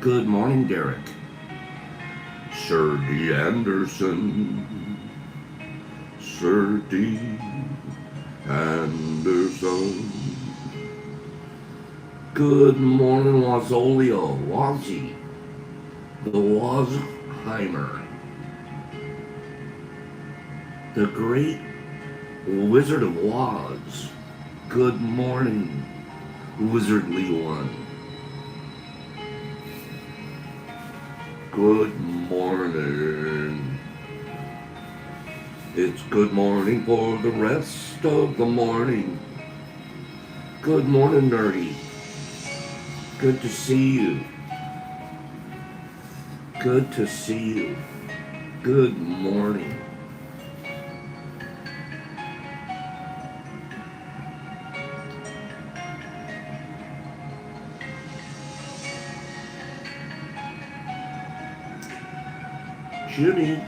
Good morning, Derek. Sir D. Anderson. Sir D. Anderson. Good morning, Wazolio. Wazzy. The Wazheimer. The great Wizard of Waz. Good morning, Wizardly One. Good morning. It's good morning for the rest of the morning. Good morning, Nerdy. Good to see you. Good to see you. Good morning. Jimmy.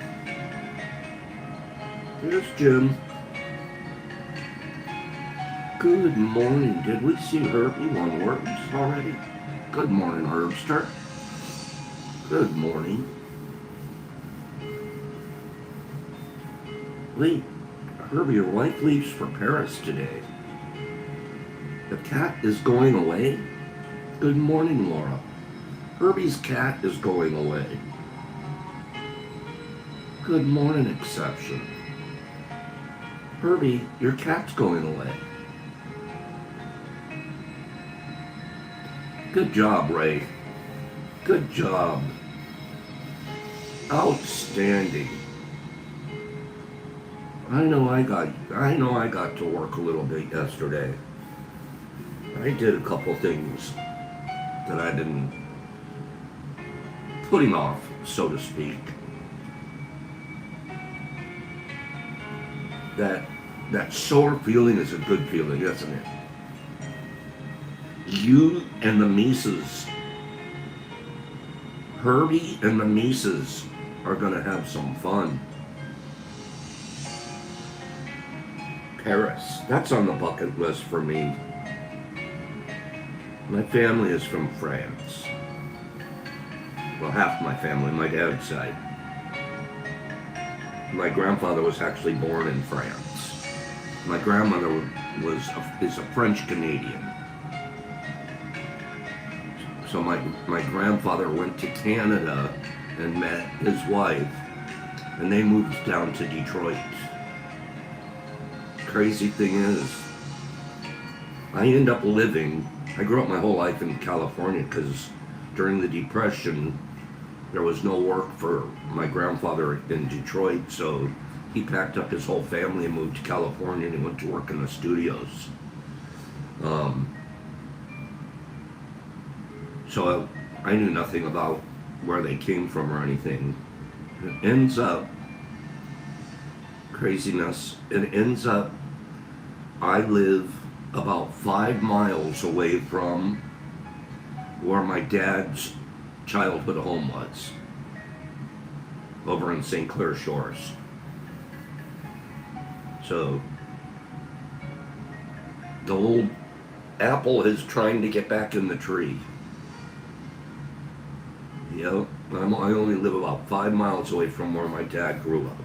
Here's Jim. Good morning. Did we see Herbie on Worms already? Good morning, Herbster. Good morning. Wait, Herbie, your wife leaves for Paris today. The cat is going away? Good morning, Laura. Herbie's cat is going away. Good morning, Exception. Herbie, your cat's going away. Good job, Ray. Good job. Outstanding. I know I got to work a little bit yesterday. I did a couple things that I didn't put him off, so to speak. That sore feeling is a good feeling, isn't it? You and the Mises, Herbie and the Mises are gonna have some fun. Paris, that's on the bucket list for me. My family is from France. Well, half my family, my dad's side. My grandfather was actually born in France. My grandmother is a French Canadian. So my grandfather went to Canada and met his wife, and they moved down to Detroit. Crazy thing is, I grew up my whole life in California because during the Depression, there was no work for my grandfather in Detroit, so he packed up his whole family and moved to California, and he went to work in the studios. So I knew nothing about where they came from or anything. It ends up, craziness, I live about 5 miles away from where my dad's childhood home was, over in St. Clair Shores. So the old apple is trying to get back in the tree. Yep, I only live about 5 miles away from where my dad grew up.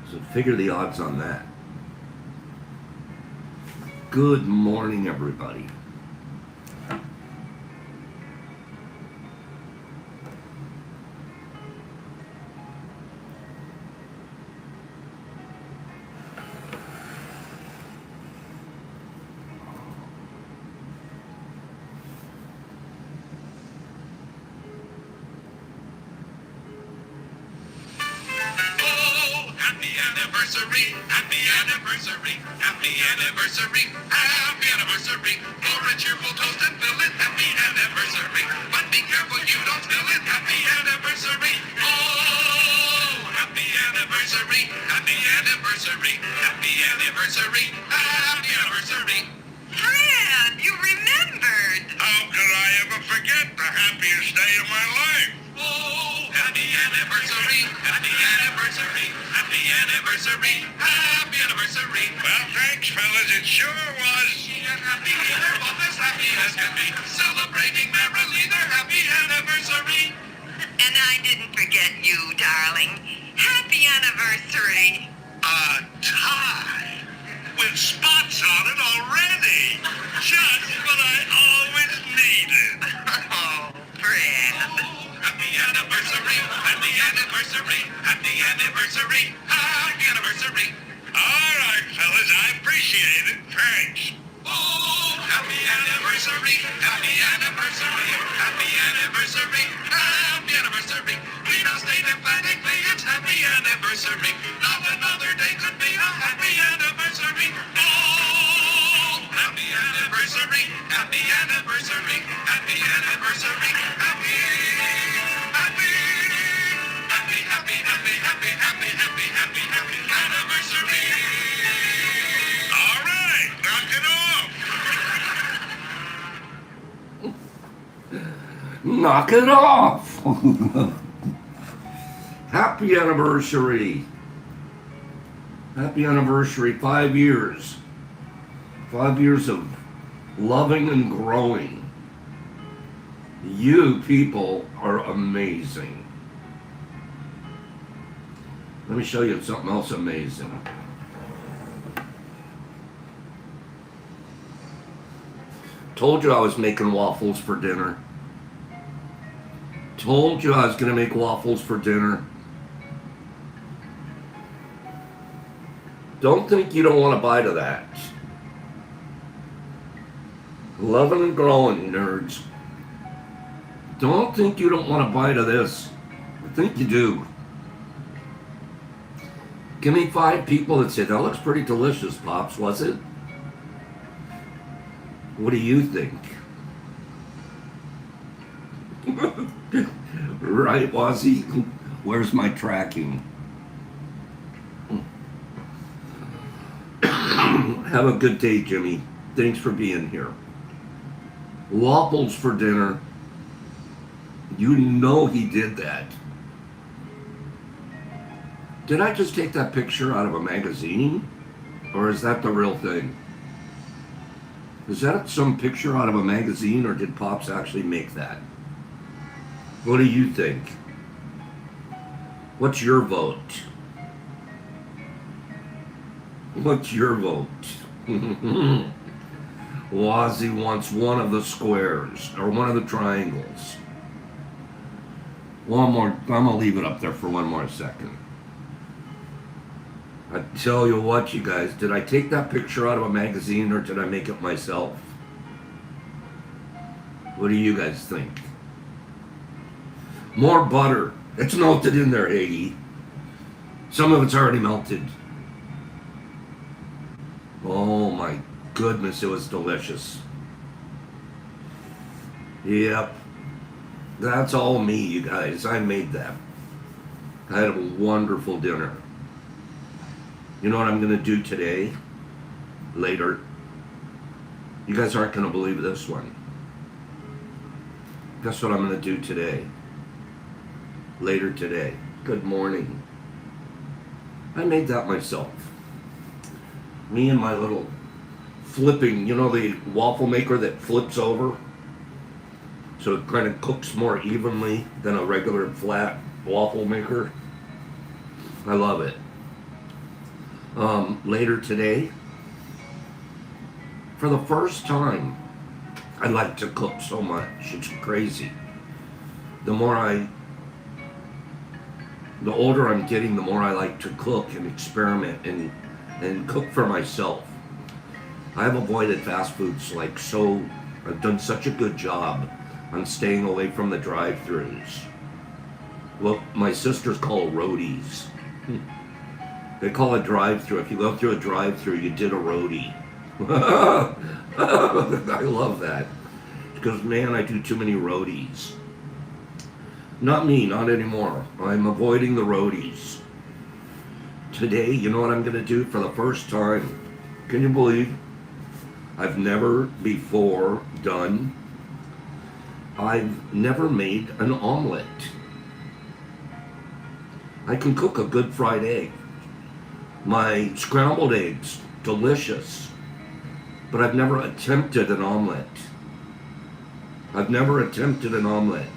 So figure the odds on that. Good morning, everybody. Happy anniversary, happy anniversary, happy anniversary. Pour a cheerful toast and fill it, happy anniversary. But be careful you don't spill it, happy anniversary. Oh, happy anniversary, happy anniversary, happy anniversary, happy anniversary. Fran, you remembered. How could I ever forget the happiest day of my life? Oh, happy Happy anniversary, happy anniversary, happy anniversary, happy anniversary. Well, thanks, fellas. It sure was. And happy, they're both as happy as can be. Celebrating merrily their happy anniversary. And I didn't forget you, darling. Happy anniversary. A tie with spots on it already. Just what I always needed. Oh, friend. Happy anniversary, happy anniversary, happy anniversary, happy anniversary. All right, fellas, I appreciate it. Thanks. Oh, happy anniversary, happy anniversary, happy anniversary, happy anniversary. We now state emphatically it's happy anniversary. Not another day could be a happy anniversary. Oh, happy anniversary, happy anniversary, happy anniversary, happy, happy, happy, happy, happy, happy, happy, happy, happy, happy anniversary. All right, knock it off. Knock it off! Happy anniversary! Happy anniversary, 5 years. 5 years of loving and growing. You people are amazing. Let me show you something else amazing. Told you I was making waffles for dinner. Told you I was going to make waffles for dinner. Don't think you don't want a bite of that. Loving and growing, nerds. Don't think you don't want a bite of this. I think you do. Give me 5 people that say, that looks pretty delicious, Pops, was it? What do you think? Right, Wazzy? Where's my tracking? Have a good day, Jimmy. Thanks for being here. Waffles for dinner. You know he did that. Did I just take that picture out of a magazine? Or is that the real thing? Is that some picture out of a magazine, or did Pops actually make that? What do you think? What's your vote? What's your vote? Wazzy wants one of the squares, or one of the triangles. One more, I'm gonna leave it up there for one more second. I tell you what, you guys, did I take that picture out of a magazine, or did I make it myself? What do you guys think? More butter. It's melted in there, Hagee. Some of it's already melted. Oh my goodness, it was delicious. Yep. That's all me, you guys. I made that. I had a wonderful dinner. You know what I'm going to do today? Later. You guys aren't going to believe this one. Guess what I'm going to do today? Later today. Good morning. I made that myself. Me and my little flipping, you know, the waffle maker that flips over? So it kind of cooks more evenly than a regular flat waffle maker. I love it. Later today, for the first time, I like to cook so much. It's crazy. The older I'm getting, the more I like to cook and experiment and cook for myself. I've avoided fast foods I've done such a good job on staying away from the drive-thrus. What my sisters call roadies. They call it drive-thru. If you go through a drive-thru, you did a roadie. I love that. Because, man, I do too many roadies. Not me, not anymore. I'm avoiding the roadies. Today, you know what I'm going to do for the first time? Can you believe? I've never before done. I've never made an omelet. I can cook a good fried egg. My scrambled eggs, delicious. But I've never attempted an omelet. I've never attempted an omelet.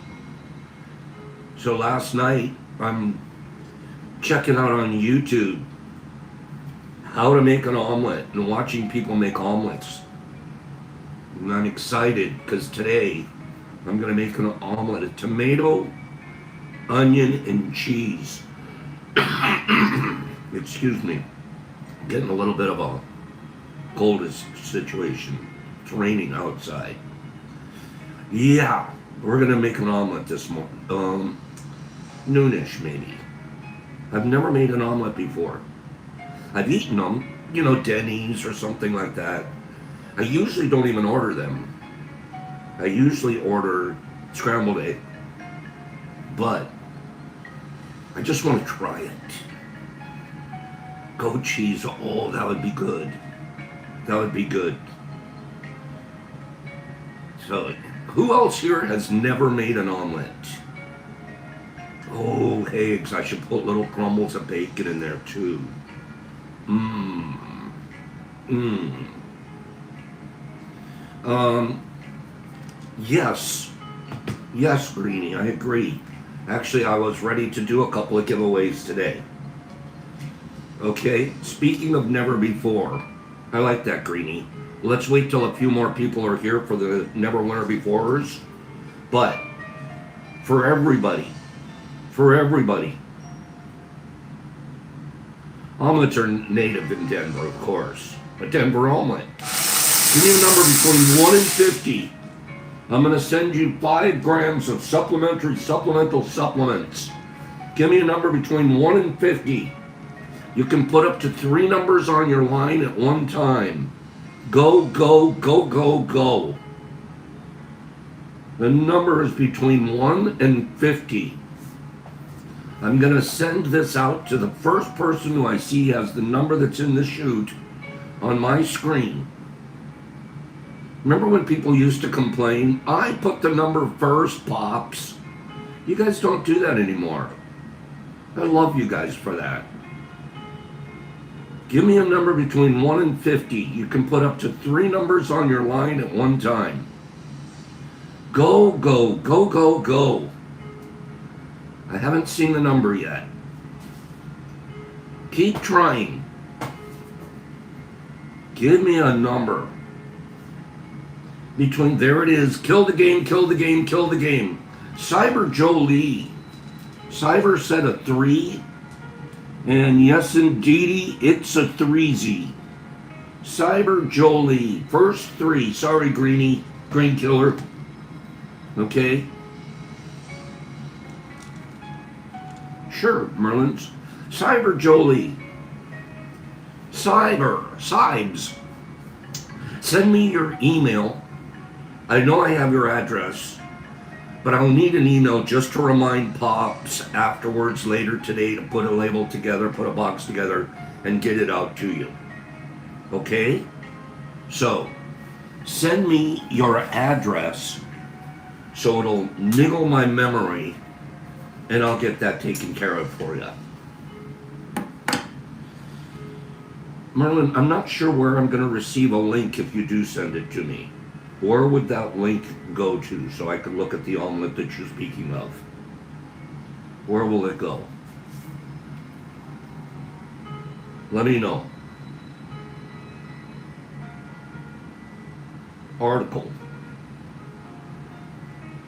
So last night, I'm checking out on YouTube how to make an omelet and watching people make omelets. And I'm excited because today I'm going to make an omelet of tomato, onion, and cheese. Excuse me. Getting a little bit of a coldest situation. It's raining outside. Yeah, we're going to make an omelet this morning. Noonish maybe. I've never made an omelet before. I've eaten them, Denny's or something like that. I usually don't even order them. I usually order scrambled egg. But I just want to try it. Goat cheese, oh, that would be good. That would be good. So, who else here has never made an omelet? Oh, eggs. I should put little crumbles of bacon in there too. Yes. Yes, Greenie, I agree. Actually, I was ready to do a couple of giveaways today. Okay, speaking of never before, I like that, Greenie. Let's wait till a few more people are here for the never winner beforers. But, for everybody, omelets are native in Denver, of course. A Denver omelet. Give me a number between 1 and 50. I'm going to send you 5 grams of supplemental supplements. Give me a number between 1 and 50. You can put up to 3 numbers on your line at one time. Go, go, go, go, go. The number is between 1 and 50. I'm going to send this out to the first person who I see has the number that's in the chute on my screen. Remember when people used to complain, I put the number first, Pops? You guys don't do that anymore. I love you guys for that. Give me a number between 1 and 50. You can put up to 3 numbers on your line at one time. Go, go, go, go, go. I haven't seen the number yet. Keep trying. Give me a number. Between, there it is, kill the game, kill the game, kill the game. Cyber Jolie. Cyber said a 3. And yes, indeedy, it's a 3Z. Cyber Jolie, first 3. Sorry, Greenie, Green Killer. Okay. Sure, Merlins. Cyber Jolie. Cybes. Send me your email. I know I have your address, but I'll need an email just to remind Pops afterwards later today to put a label together, put a box together, and get it out to you. Okay? So, send me your address so it'll niggle my memory, and I'll get that taken care of for you. Merlin, I'm not sure where I'm going to receive a link if you do send it to me. Where would that link go to so I can look at the omelet that you're speaking of? Where will it go? Let me know. Article.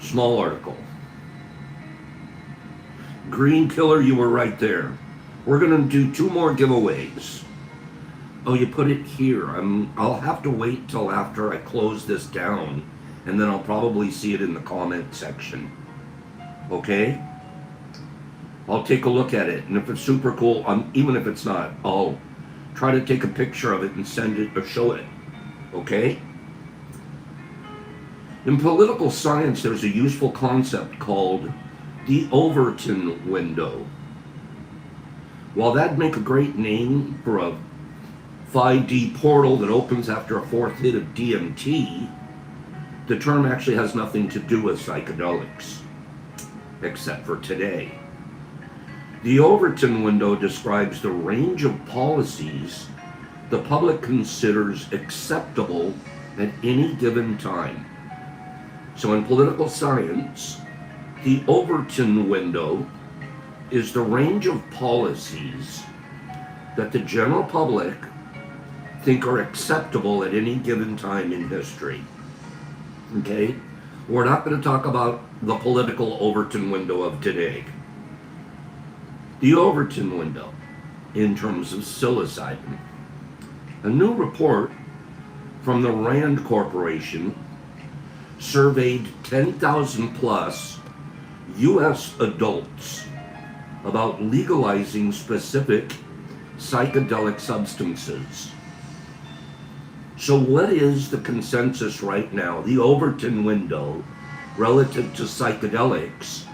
Small article. Green Killer, you were right there. We're going to do 2 more giveaways. Oh, you put it here. I'll have to wait till after I close this down, and then I'll probably see it in the comment section. Okay? I'll take a look at it, and if it's super cool, even if it's not, I'll try to take a picture of it and send it or show it. Okay? In political science, there's a useful concept called the Overton window. While that'd make a great name for a 5D portal that opens after a 4th hit of DMT, the term actually has nothing to do with psychedelics, except for today. The Overton window describes the range of policies the public considers acceptable at any given time. So in political science, the Overton window is the range of policies that the general public think are acceptable at any given time in history. Okay? We're not going to talk about the political Overton window of today. The Overton window, in terms of psilocybin. A new report from the Rand Corporation surveyed 10,000 plus U.S. adults about legalizing specific psychedelic substances. So what is the consensus right now, the Overton window, relative to psychedelics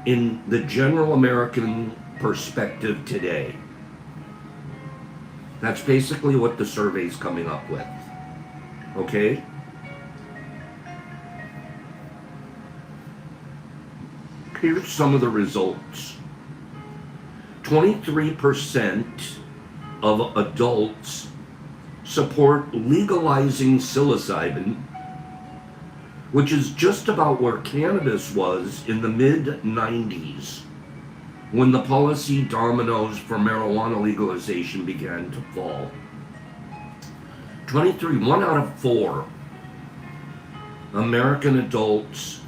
in the general American perspective today? That's basically what the survey's coming up with. Okay? Here's some of the results. 23% of adults support legalizing psilocybin, which is just about where cannabis was in the mid-90s, when the policy dominoes for marijuana legalization began to fall. 1 out of 4 American adults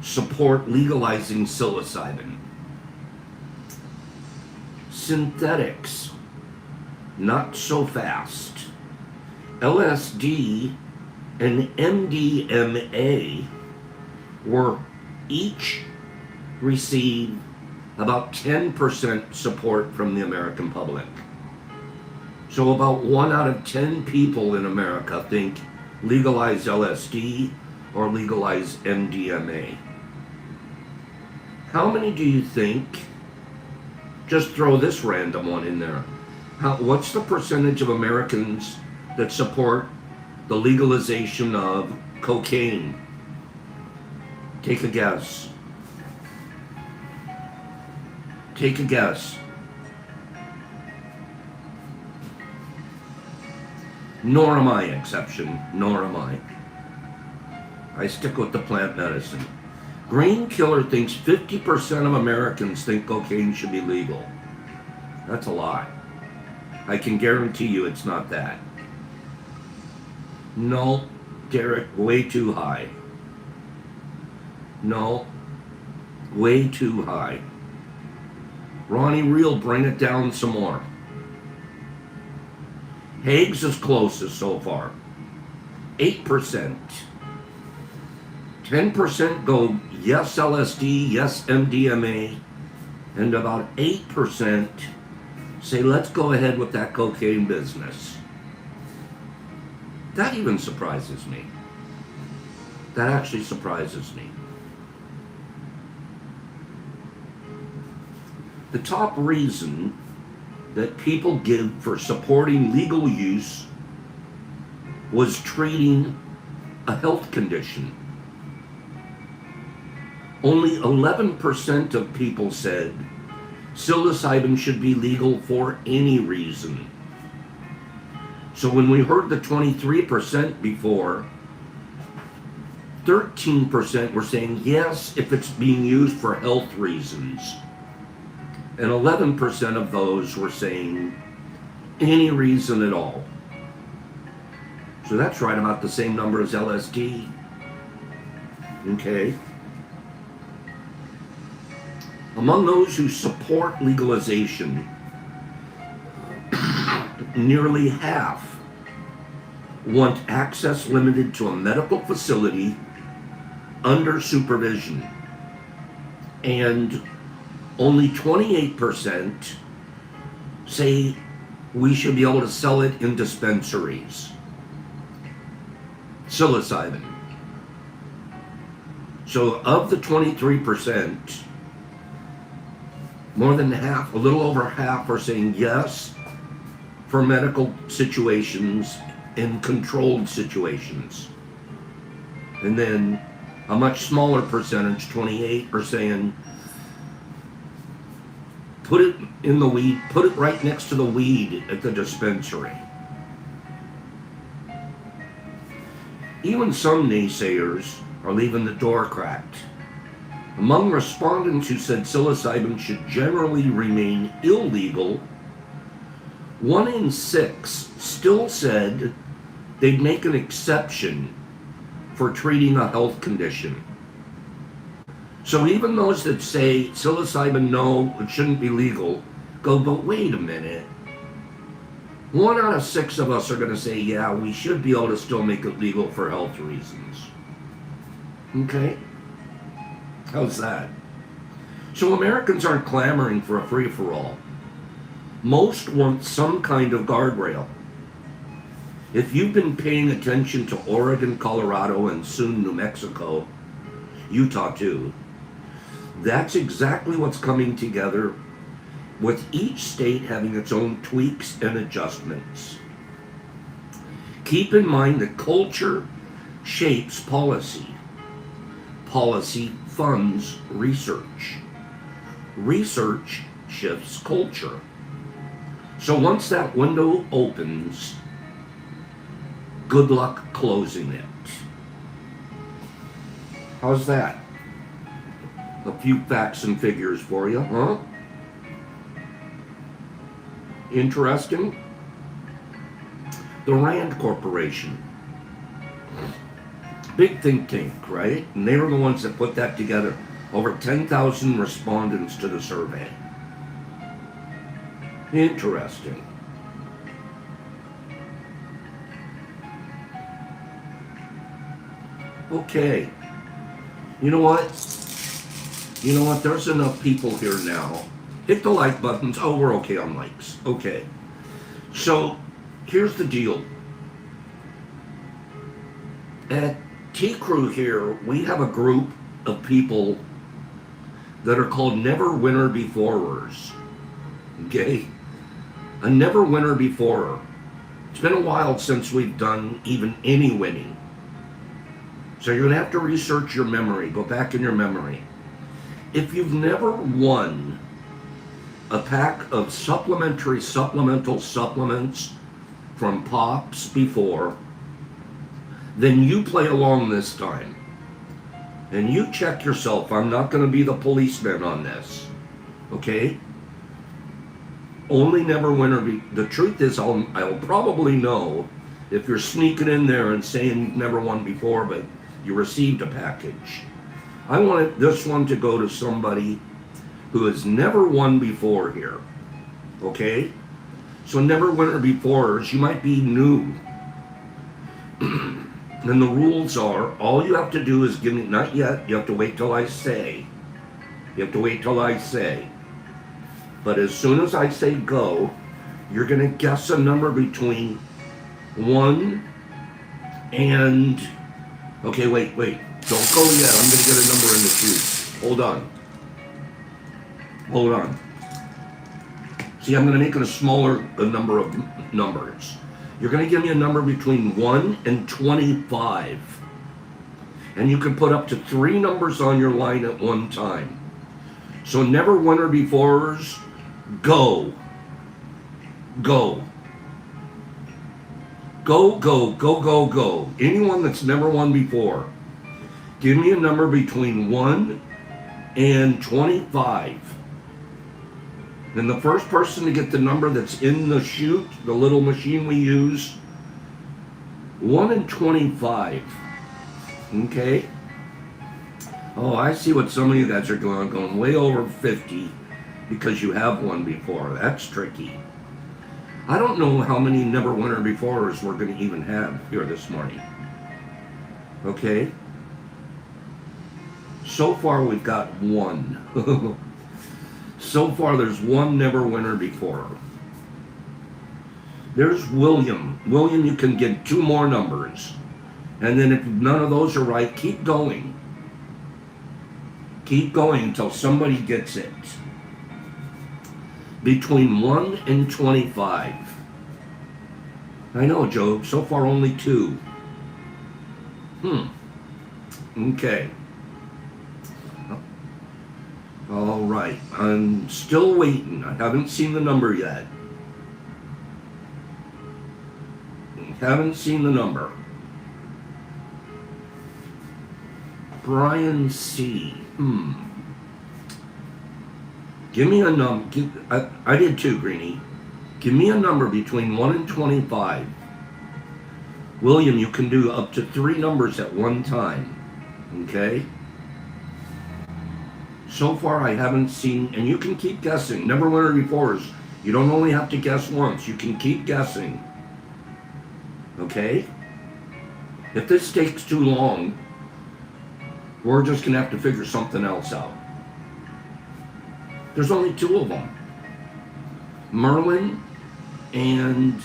support legalizing psilocybin. Synthetics, not so fast. LSD and MDMA were each received about 10% support from the American public. So about 1 out of 10 people in America think legalize LSD or legalize MDMA. How many do you think, just throw this random one in there, what's the percentage of Americans that support the legalization of cocaine? Take a guess. Take a guess. Nor am I exception, nor am I. I stick with the plant medicine. Green Killer thinks 50% of Americans think cocaine should be legal. That's a lot. I can guarantee you it's not that. No, Derek, way too high. No, way too high. Ronnie Reel, bring it down some more. Haig's is closest so far. 8%. 10% go yes LSD, yes MDMA, and about 8% say let's go ahead with that cocaine business. That even surprises me. That actually surprises me. The top reason that people give for supporting legal use was treating a health condition. Only 11% of people said psilocybin should be legal for any reason. So when we heard the 23% before, 13% were saying yes if it's being used for health reasons. And 11% of those were saying any reason at all. So that's right about the same number as LSD. Okay. Among those who support legalization, nearly half want access limited to a medical facility under supervision. And only 28% say we should be able to sell it in dispensaries. Psilocybin. So of the 23%, more than half, a little over half, are saying yes for medical situations in controlled situations. And then a much smaller percentage, 28, are saying put it in the weed, put it right next to the weed at the dispensary. Even some naysayers are leaving the door cracked. Among respondents who said psilocybin should generally remain illegal, 1 in 6 still said they'd make an exception for treating a health condition. So even those that say psilocybin, no, it shouldn't be legal, go, but wait a minute. 1 out of 6 of us are going to say, yeah, we should be able to still make it legal for health reasons. Okay? How's that? So Americans aren't clamoring for a free-for-all. Most want some kind of guardrail. If you've been paying attention to Oregon, Colorado, and soon New Mexico, Utah too, that's exactly what's coming together, with each state having its own tweaks and adjustments. Keep in mind that culture shapes policy. Policy funds research. Research shifts culture. So once that window opens, good luck closing it. How's that? A few facts and figures for you, huh? Interesting? The Rand Corporation. Big think tank, right? And they were the ones that put that together. Over 10,000 respondents to the survey. Interesting. Okay. You know what? There's enough people here now. Hit the like buttons. Oh, we're okay on likes. Okay. So, here's the deal. At T-Crew here, we have a group of people that are called never winner beforers. Okay? A never winner beforer. It's been a while since we've done even any winning. So you're going to have to research your memory. Go back in your memory. If you've never won a pack of supplemental supplements from Pops before, then you play along this time. And you check yourself. I'm not going to be the policeman on this. Okay? Only never winner. The truth is, I'll probably know if you're sneaking in there and saying you've never won before, but you received a package. I want this one to go to somebody who has never won before here. Okay? So never winner beforers, you might be new. And the rules are, all you have to do is give me, not yet, you have to wait till I say. You have to wait till I say. But as soon as I say go, you're going to guess a number between 1 and... Okay, wait. Don't go yet. I'm going to get a number in the queue. Hold on. See, I'm going to make it a smaller number of numbers. You're going to give me a number between 1 and 25. And you can put up to 3 numbers on your line at one time. So never winner beforers, go. Go. Go. Anyone that's never won before, give me a number between 1 and 25. And the first person to get the number that's in the chute, the little machine we use, 1 and 25. Okay? Oh, I see what some of you guys are going way over 50 because you have won before. That's tricky. I don't know how many never winner beforers we're going to even have here this morning. Okay? So far we've got 1. So far there's 1 never winner before. There's William. William, you can get 2 more numbers. And then if none of those are right, keep going. Keep going until somebody gets it. Between 1 and 25. I know, Joe. So far only 2. Okay. All right, I'm still waiting. I haven't seen the number yet. Haven't seen the number. Brian C. Give me a number. I did too, Greenie. Give me a number between 1 and 25. William, you can do up to 3 numbers at one time. Okay? So far, I haven't seen, and you can keep guessing. Never winner before's. You don't only have to guess once. You can keep guessing. Okay? If this takes too long, we're just going to have to figure something else out. There's only 2 of them. Merlin and,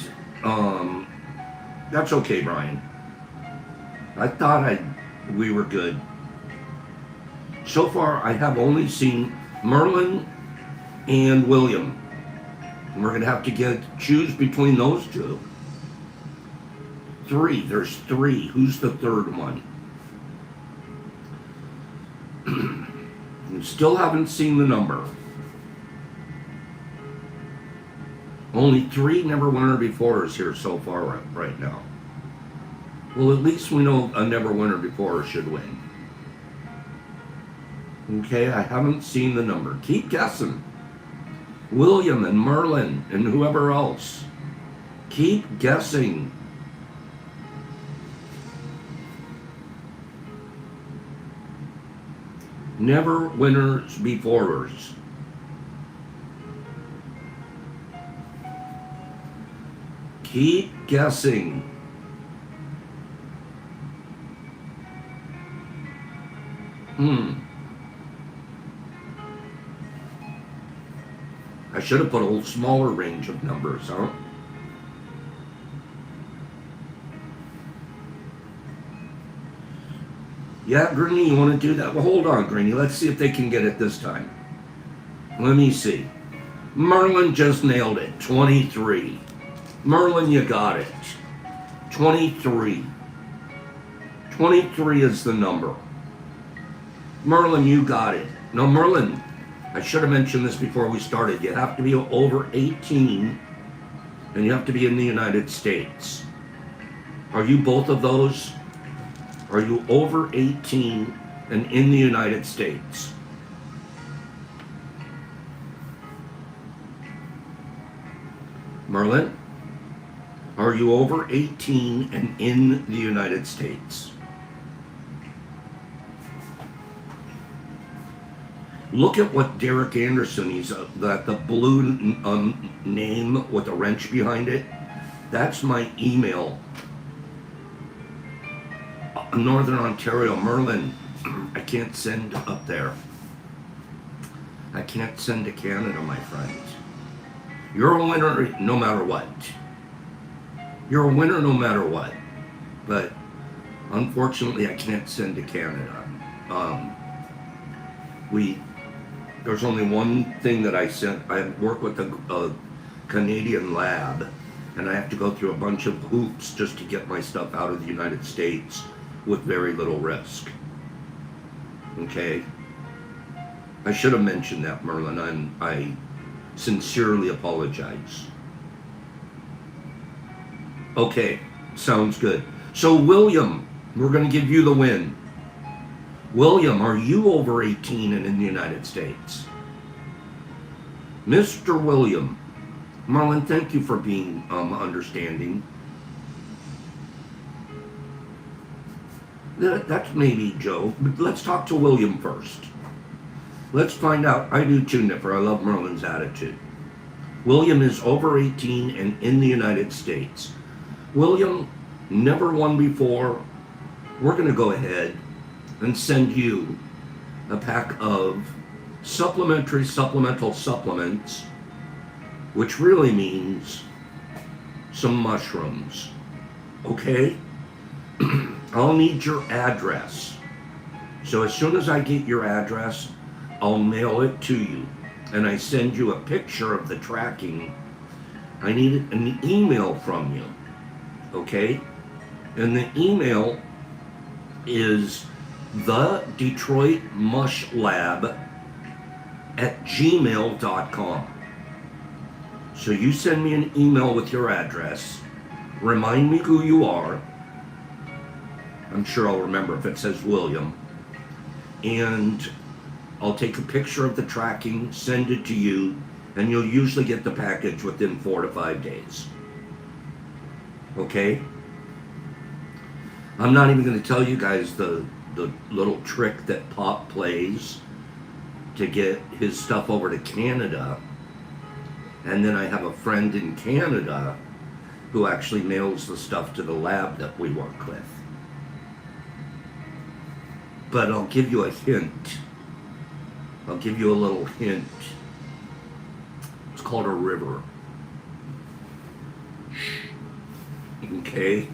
that's okay, Brian. I thought we were good. So far, I have only seen Merlin and William. And we're going to have to choose between those 2. 3. There's 3. Who's the third one? Still haven't seen the number. Only 3 never winner before's here so far right now. Well, at least we know a never winner before should win. Okay, I haven't seen the number. Keep guessing. William and Merlin and whoever else. Keep guessing. Never winners before's. Keep guessing. I should have put a smaller range of numbers, huh? Yeah, Greenie, you want to do that? Well, hold on, Greenie. Let's see if they can get it this time. Let me see. Merlin just nailed it. 23. Merlin, you got it. 23. 23 is the number. Merlin, you got it. No, Merlin, I should have mentioned this before we started. You have to be over 18, and you have to be in the United States. Are you both of those? Are you over 18 and in the United States? Merlin, are you over 18 and in the United States? Look at what Derek Anderson, he's the blue name with a wrench behind it. That's my email. Northern Ontario, Merlin, I can't send up there. I can't send to Canada, my friend. You're a winner no matter what. You're a winner no matter what. But unfortunately, I can't send to Canada. There's only one thing that I sent. I work with a Canadian lab, and I have to go through a bunch of hoops just to get my stuff out of the United States with very little risk. Okay? I should have mentioned that, Merlin. I sincerely apologize. Okay, sounds good. So, William, we're going to give you the win. William, are you over 18 and in the United States? Mr. William. Merlin, thank you for being understanding. That's maybe Joe, but let's talk to William first. Let's find out. I do too, Nipper. I love Merlin's attitude. William is over 18 and in the United States. William, never won before. We're going to go ahead and send you a pack of supplemental supplements, which really means some mushrooms. Okay? I'll need your address. So as soon as I get your address, I'll mail it to you. And I send you a picture of the tracking. I need an email from you. Okay? And the email is the Detroit Mush Lab at gmail.com. So you send me an email with your address, remind me who you are. I'm sure I'll remember if it says William. And I'll take a picture of the tracking, send it to you, and you'll usually get the package within 4 to 5 days. Okay? I'm not even going to tell you guys the little trick that Pop plays to get his stuff over to Canada. And then I have a friend in Canada who actually mails the stuff to the lab that we work with. But I'll give you a hint. I'll give you a little hint. It's called a river. Okay?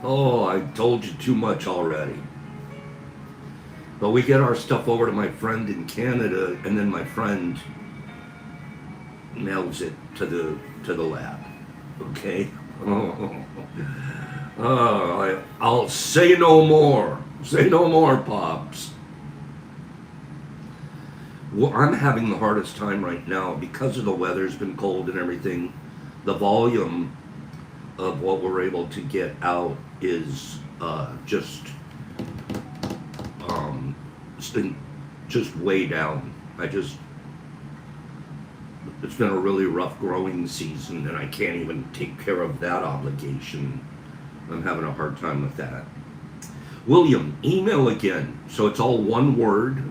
Oh, I told you too much already. But we get our stuff over to my friend in Canada, and then my friend mails it to the lab. Okay? I'll say no more. Say no more, Pops. Well, I'm having the hardest time right now because of the weather's been cold and everything. The volume of what we're able to get out is it's been just way down. It's been a really rough growing season, and I can't even take care of that obligation. I'm having a hard time with that. William, email again. So it's all one word,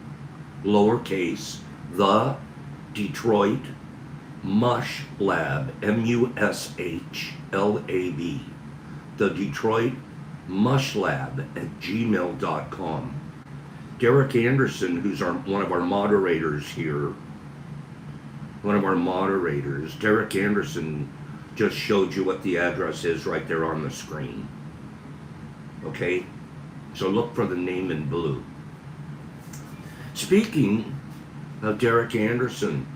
lowercase, the Detroit Mush Lab, MUSHLAB. The Detroit Mush Lab at gmail.com. Derek Anderson, who's one of our moderators here, Derek Anderson just showed you what the address is right there on the screen. Okay? So look for the name in blue. Speaking of Derek Anderson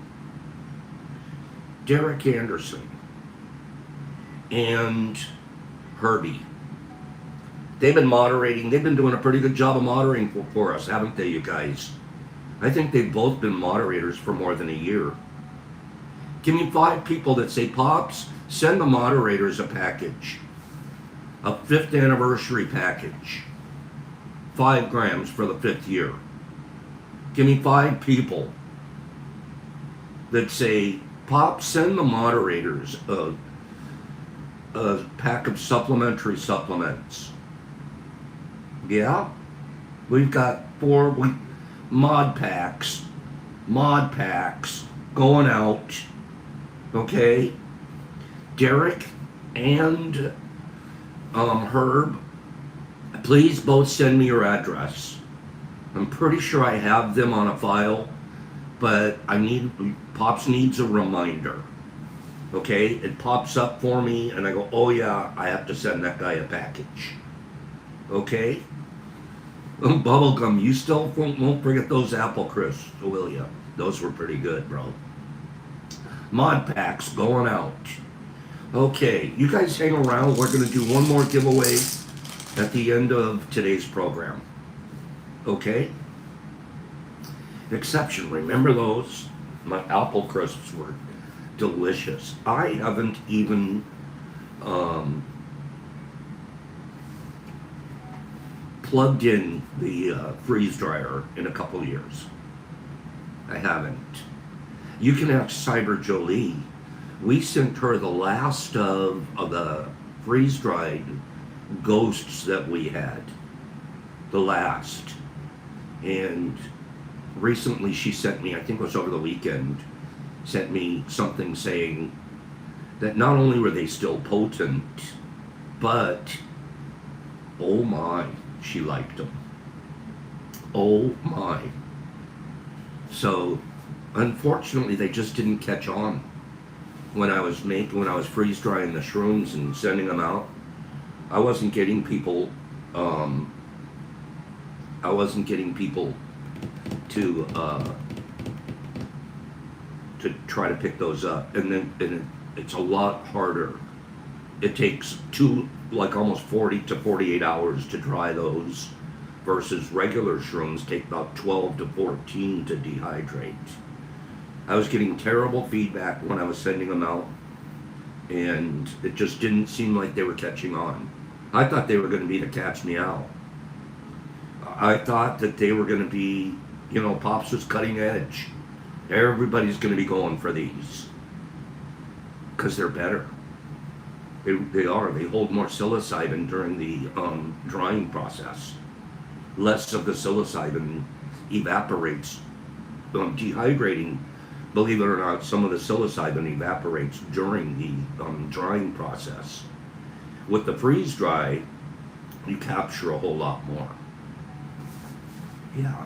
and Herbie, they've been moderating. They've been doing a pretty good job of moderating for us, haven't they, you guys? I think they've both been moderators for more than a year. Give me 5 people that say, Pops, send the moderators a package. A 5th anniversary package. 5 grams for the 5th year. Give me 5 people that say, Pops, send the moderators a pack of supplementary supplements. Yeah? We've got 4 mod packs going out. Okay? Derek and Herb, please both send me your address. I'm pretty sure I have them on a file, but Pops needs a reminder. Okay? It pops up for me, and I go, oh yeah, I have to send that guy a package. Okay? Bubblegum, you still won't forget those apple crisps, will you? Those were pretty good, bro. Mod packs going out. Okay, you guys hang around. We're going to do one more giveaway at the end of today's program. Okay? Exception, remember those? My apple crisps were delicious. I haven't even plugged in the freeze dryer in a couple of years. I haven't. You can ask Cyber Jolie. We sent her the last of the freeze-dried ghosts that we had. The last. And recently she sent me, I think it was over the weekend, sent me something saying that not only were they still potent, but, oh my, she liked them. Oh my. So, unfortunately, they just didn't catch on when I was freeze drying the shrooms and sending them out. I wasn't getting people to try to pick those up, and it's a lot harder. It takes almost 40 to 48 hours to dry those versus regular shrooms take about 12 to 14 to dehydrate. I was getting terrible feedback when I was sending them out, and it just didn't seem like they were catching on. I thought they were going to be the cat's meow. I thought that they were going to be, Pops was cutting edge. Everybody's going to be going for these because they're better. They are. They hold more psilocybin during the drying process. Less of the psilocybin evaporates. Dehydrating, believe it or not, some of the psilocybin evaporates during the drying process. With the freeze dry, you capture a whole lot more. Yeah.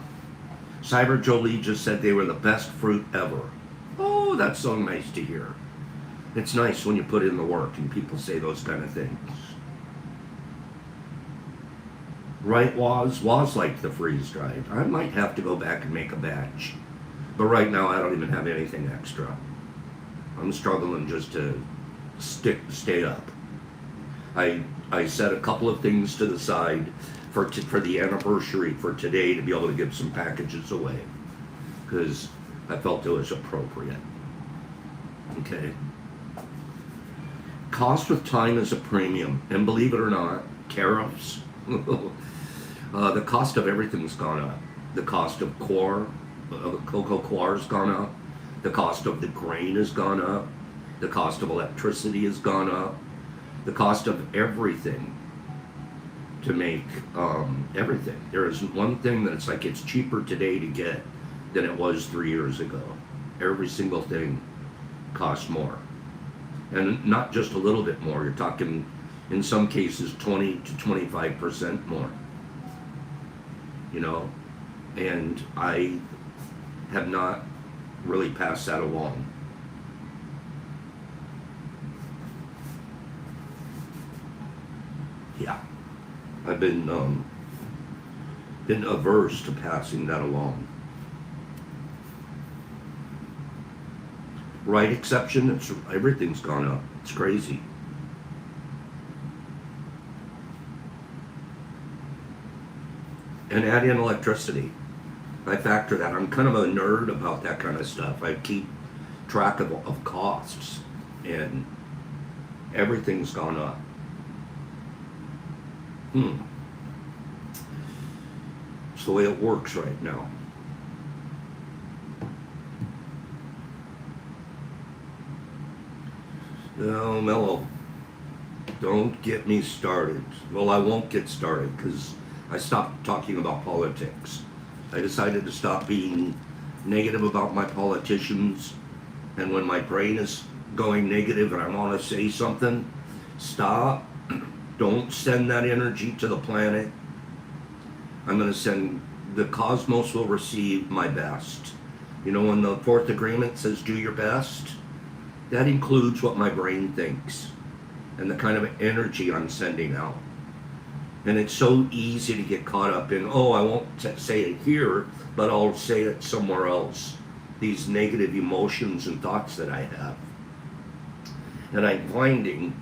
Cyber Jolie just said they were the best fruit ever. Oh, that's so nice to hear. It's nice when you put in the work and people say those kind of things. Right, Waz? Waz liked the freeze dried. I might have to go back and make a batch. But right now I don't even have anything extra. I'm struggling just to stay up. I set a couple of things to the side for the anniversary for today to be able to give some packages away. Because I felt it was appropriate. Okay. Cost with time is a premium. And believe it or not, tariffs, the cost of everything's gone up. The cost of cocoa coir has gone up. The cost of the grain has gone up. The cost of electricity has gone up. The cost of everything to make everything. There isn't one thing that it's cheaper today to get than it was 3 years ago. Every single thing costs more. And not just a little bit more. You're talking, in some cases, 20 to 25% more. And I have not really passed that along. Yeah. I've been averse to passing that along. Right exception, everything's gone up. It's crazy. And add in electricity. I factor that. I'm kind of a nerd about that kind of stuff. I keep track of costs, and everything's gone up. It's the way it works right now. No, Mello, don't get me started. Well, I won't get started because I stopped talking about politics. I decided to stop being negative about my politicians, and when my brain is going negative and I want to say something, stop. Don't send that energy to the planet. I'm going to send, the cosmos will receive my best. When the fourth agreement says do your best, that includes what my brain thinks and the kind of energy I'm sending out. And it's so easy to get caught up in, I won't say it here, but I'll say it somewhere else. These negative emotions and thoughts that I have. And I'm finding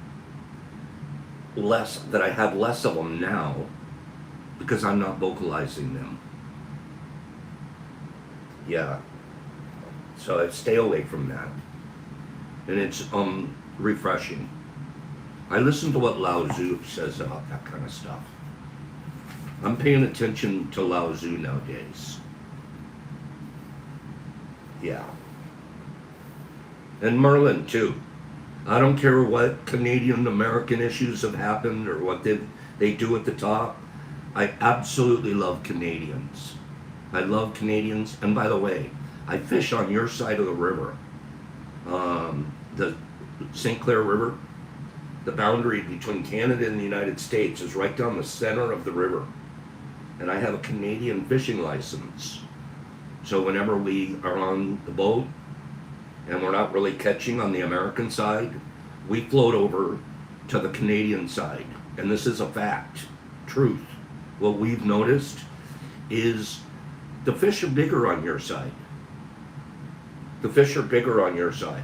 that I have less of them now because I'm not vocalizing them. Yeah. So I stay away from that. And it's refreshing. I listen to what Lao Tzu says about that kind of stuff. I'm paying attention to Lao Tzu nowadays. Yeah. And Merlin too. I don't care what Canadian-American issues have happened or what they do at the top. I absolutely love Canadians. I love Canadians. And by the way, I fish on your side of the river. The St. Clair River, the boundary between Canada and the United States is right down the center of the river. And I have a Canadian fishing license. So whenever we are on the boat and we're not really catching on the American side, we float over to the Canadian side. And this is a fact, truth. What we've noticed is the fish are bigger on your side. The fish are bigger on your side.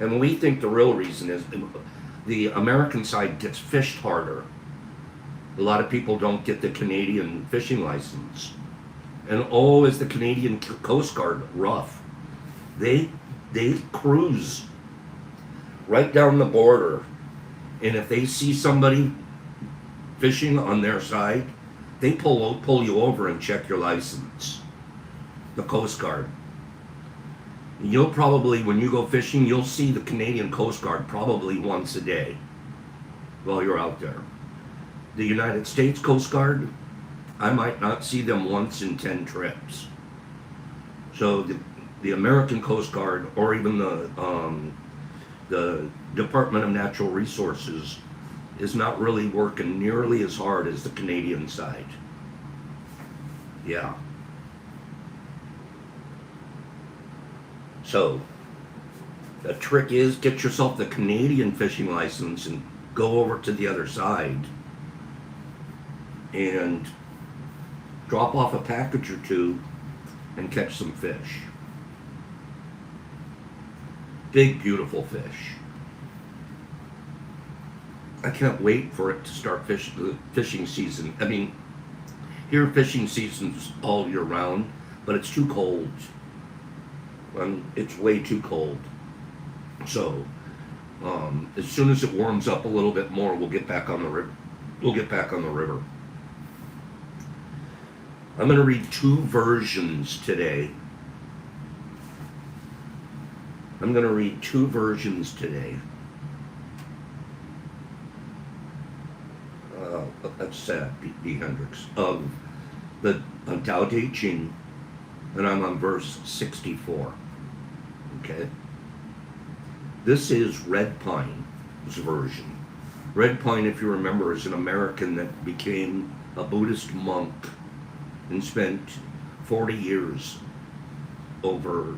And we think the real reason is the American side gets fished harder. A lot of people don't get the Canadian fishing license. And oh, is the Canadian Coast Guard rough. They cruise right down the border. And if they see somebody fishing on their side, they pull you over and check your license. The Coast Guard. You'll probably, when you go fishing, you'll see the Canadian Coast Guard probably once a day while you're out there. The United States Coast Guard, I might not see them once in 10 trips. So the American Coast Guard, or even the Department of Natural Resources, is not really working nearly as hard as the Canadian side. Yeah. So, the trick is get yourself the Canadian fishing license and go over to the other side and drop off a package or two and catch some fish. Big, beautiful fish. I can't wait for it to start fishing season. I mean, here fishing season's all year round, but it's too cold. It's way too cold. So, as soon as it warms up a little bit more, we'll get back on the river. I'm going to read 2 versions today. That's sad, B. Hendricks, of the Tao Te Ching, and I'm on verse 64. Okay? This is Red Pine's version. Red Pine, if you remember, is an American that became a Buddhist monk and spent 40 years over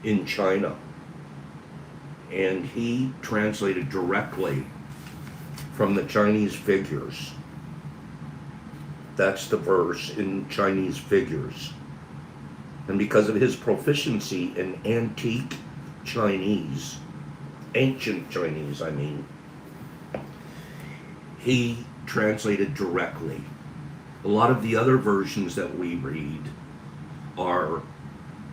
in China. And he translated directly from the Chinese figures. That's the verse in Chinese figures. And because of his proficiency in antique Chinese, ancient Chinese, I mean, he translated directly. A lot of the other versions that we read are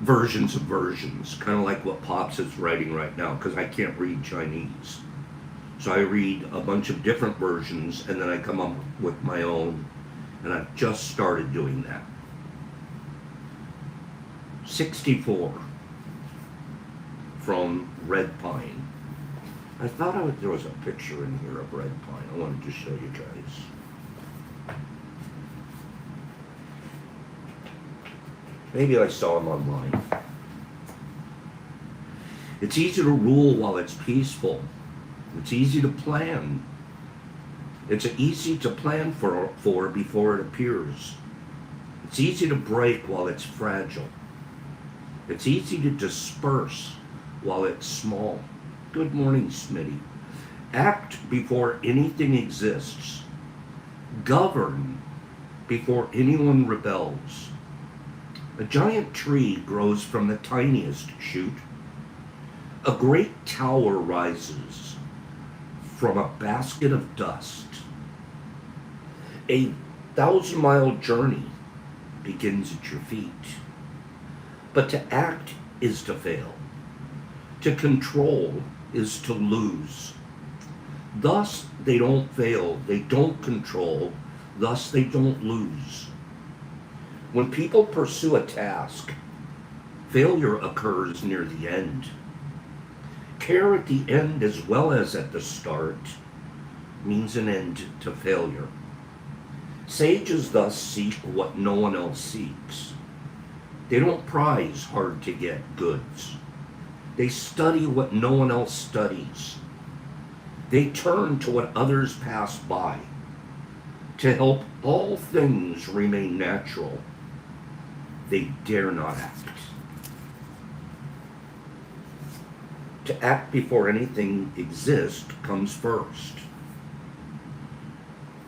versions of versions, kind of like what Pops is writing right now, because I can't read Chinese. So I read a bunch of different versions, and then I come up with my own, and I've just started doing that. 64 from Red Pine. I thought there was a picture in here of Red Pine. I wanted to show you guys. Maybe I saw him online. It's easy to rule while it's peaceful. It's easy to plan. It's easy to plan for before it appears. It's easy to break while it's fragile. It's easy to disperse while it's small. Good morning, Smitty. Act before anything exists. Govern before anyone rebels. A giant tree grows from the tiniest shoot. A great tower rises from a basket of dust. A 1,000-mile journey begins at your feet. But to act is to fail. To control is to lose. Thus, they don't fail, they don't control, thus they don't lose. When people pursue a task, failure occurs near the end. Care at the end as well as at the start means an end to failure. Sages thus seek what no one else seeks. They don't prize hard-to-get goods. They study what no one else studies. They turn to what others pass by. To help all things remain natural, they dare not act. To act before anything exists comes first.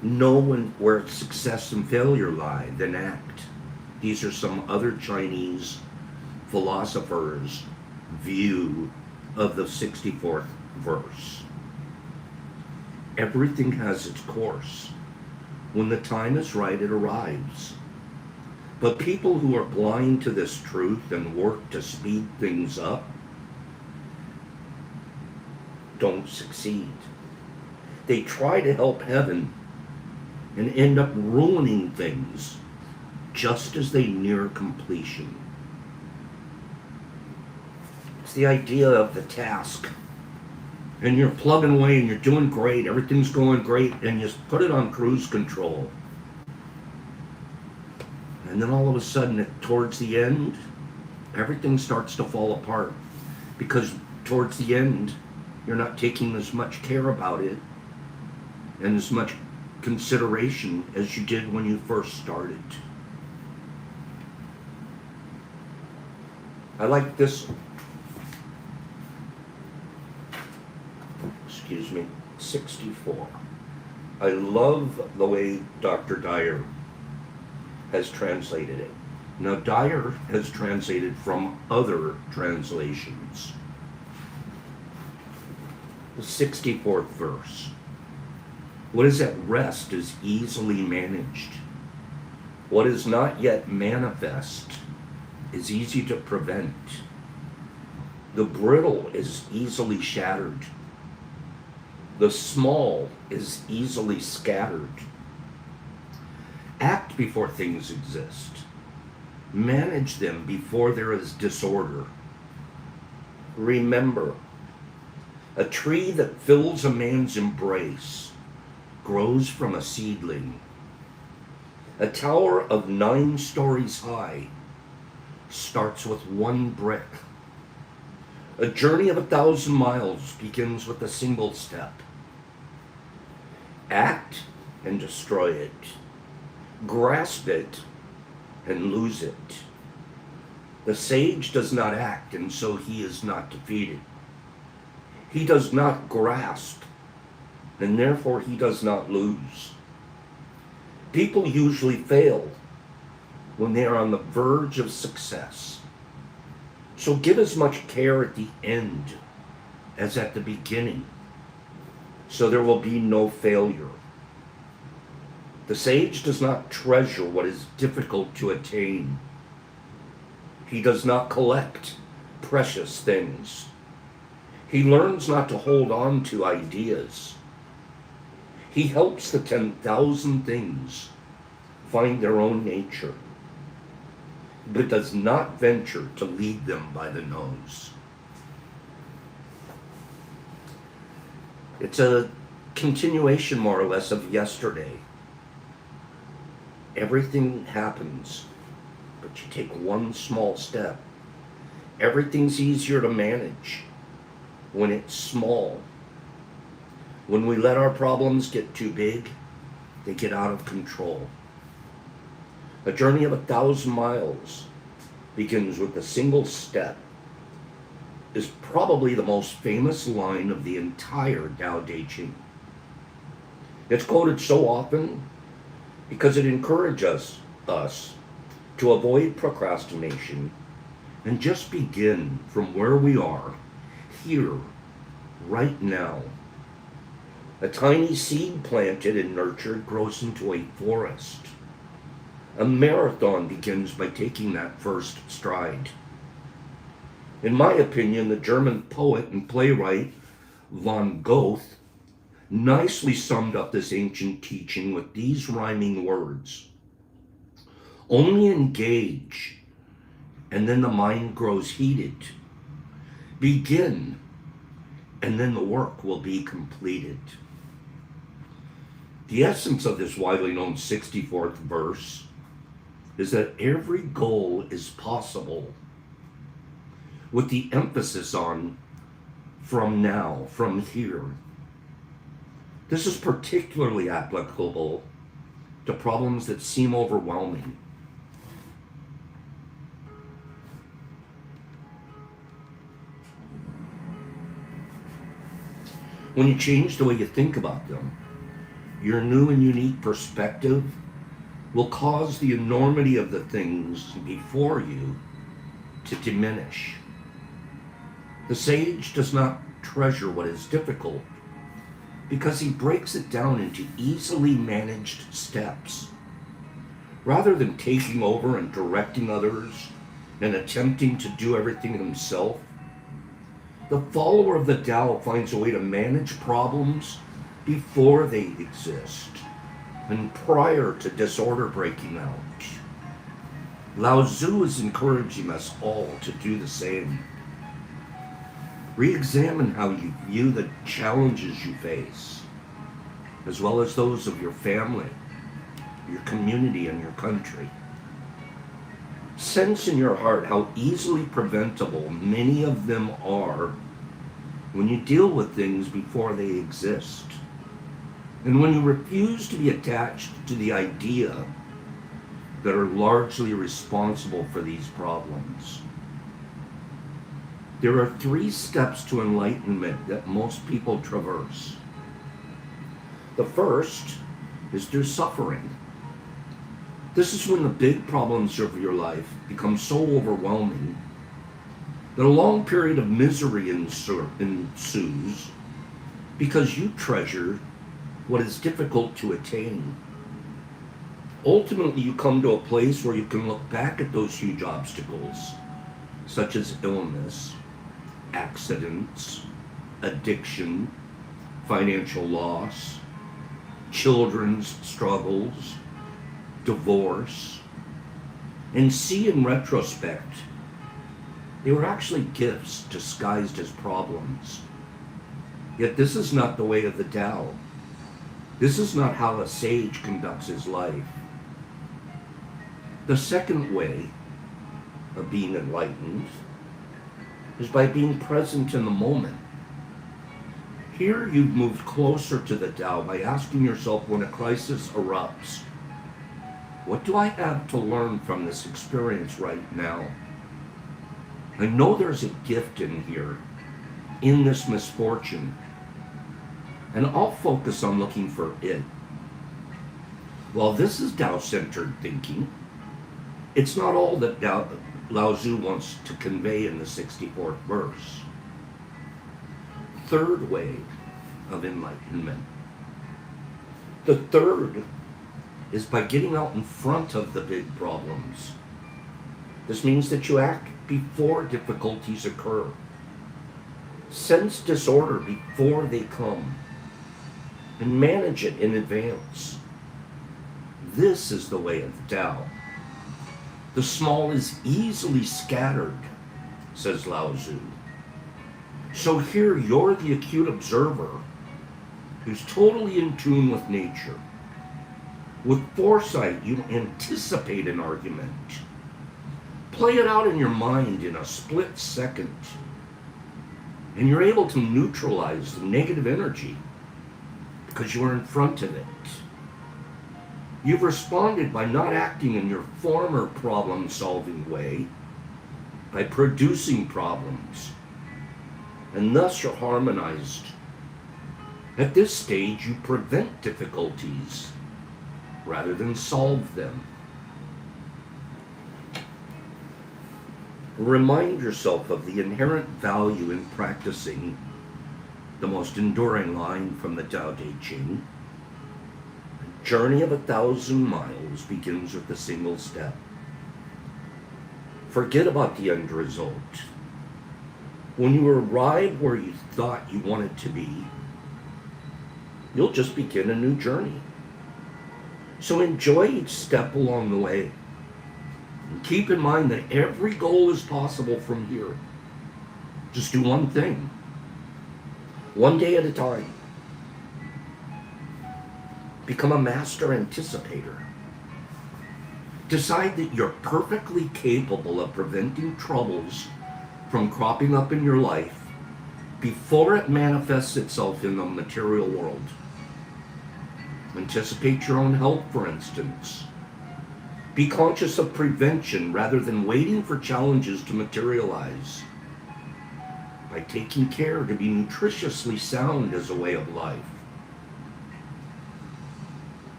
Know where success and failure lie, then act. These are some other Chinese philosophers' view of the 64th verse. Everything has its course. When the time is right, it arrives. But people who are blind to this truth and work to speed things up don't succeed. They try to help heaven and end up ruining things just as they near completion. It's the idea of the task. And you're plugging away and you're doing great, everything's going great, and you put it on cruise control. And then all of a sudden, towards the end, everything starts to fall apart. Because towards the end, you're not taking as much care about it and as much consideration as you did when you first started. I like this, 64. I love the way Dr. Dyer has translated it. Now, Dyer has translated from other translations. The 64th verse. What is at rest is easily managed. What is not yet manifest is easy to prevent. The brittle is easily shattered. The small is easily scattered. Act before things exist. Manage them before there is disorder. Remember, a tree that fills a man's embrace grows from a seedling. A tower of 9 stories high starts with 1 brick. A journey of 1,000 miles begins with a single step. Act and destroy it. Grasp it and lose it. The sage does not act, and so he is not defeated. He does not grasp, and therefore he does not lose. People usually fail when they are on the verge of success. So give as much care at the end as at the beginning, so there will be no failure. The sage does not treasure what is difficult to attain. He does not collect precious things. He learns not to hold on to ideas. He helps the 10,000 things find their own nature, but does not venture to lead them by the nose. It's a continuation, more or less, of yesterday. Everything happens, but you take one small step. Everything's easier to manage when it's small. When we let our problems get too big, they get out of control. A journey of 1,000 miles begins with a single step is probably the most famous line of the entire Tao Te Ching. It's quoted so often because it encourages us to avoid procrastination and just begin from where we are, here, right now. A tiny seed planted and nurtured grows into a forest. A marathon begins by taking that first stride. In my opinion, the German poet and playwright von Goethe nicely summed up this ancient teaching with these rhyming words. Only engage, and then the mind grows heated. Begin, and then the work will be completed. The essence of this widely known 64th verse is that every goal is possible, with the emphasis on from now, from here. This is particularly applicable to problems that seem overwhelming. When you change the way you think about them, your new and unique perspective will cause the enormity of the things before you to diminish. The sage does not treasure what is difficult. because he breaks it down into easily managed steps. Rather than taking over and directing others and attempting to do everything himself, the follower of the Tao finds a way to manage problems before they exist and prior to disorder breaking out. Lao Tzu is encouraging us all to do the same. Re-examine how you view the challenges you face, as well as those of your family, your community, and your country. Sense in your heart how easily preventable many of them are when you deal with things before they exist, and when you refuse to be attached to the idea that are largely responsible for these problems. There are 3 steps to enlightenment that most people traverse. The first is through suffering. This is when the big problems of your life become so overwhelming that a long period of misery ensues because you treasure what is difficult to attain. Ultimately, you come to a place where you can look back at those huge obstacles, such as illness, accidents, addiction, financial loss, children's struggles, divorce, and see in retrospect, they were actually gifts disguised as problems. Yet this is not the way of the Tao. This is not how a sage conducts his life. The second way of being enlightened is by being present in the moment. Here you've moved closer to the Tao by asking yourself when a crisis erupts, what do I have to learn from this experience right now? I know there's a gift in here, in this misfortune, and I'll focus on looking for it. While this is Tao-centered thinking, it's not all that Lao Tzu wants to convey in the 64th verse. Third way of enlightenment. The third is by getting out in front of the big problems. This means that you act before difficulties occur. Sense disorder before they come, and manage it in advance. This is the way of the Tao. The small is easily scattered, says Lao Tzu. So here you're the acute observer who's totally in tune with nature. With foresight, you anticipate an argument. Play it out in your mind in a split second, and you're able to neutralize the negative energy because you are in front of it. You've responded by not acting in your former problem-solving way, by producing problems, and thus you're harmonized. At this stage, you prevent difficulties rather than solve them. Remind yourself of the inherent value in practicing the most enduring line from the Tao Te Ching. A journey of 1,000 miles begins with a single step. Forget about the end result. When you arrive where you thought you wanted to be, you'll just begin a new journey. So enjoy each step along the way. And keep in mind that every goal is possible from here. Just do one thing, one day at a time. Become a master anticipator. Decide that you're perfectly capable of preventing troubles from cropping up in your life before it manifests itself in the material world. Anticipate your own health, for instance. Be conscious of prevention rather than waiting for challenges to materialize. By taking care to be nutritiously sound as a way of life,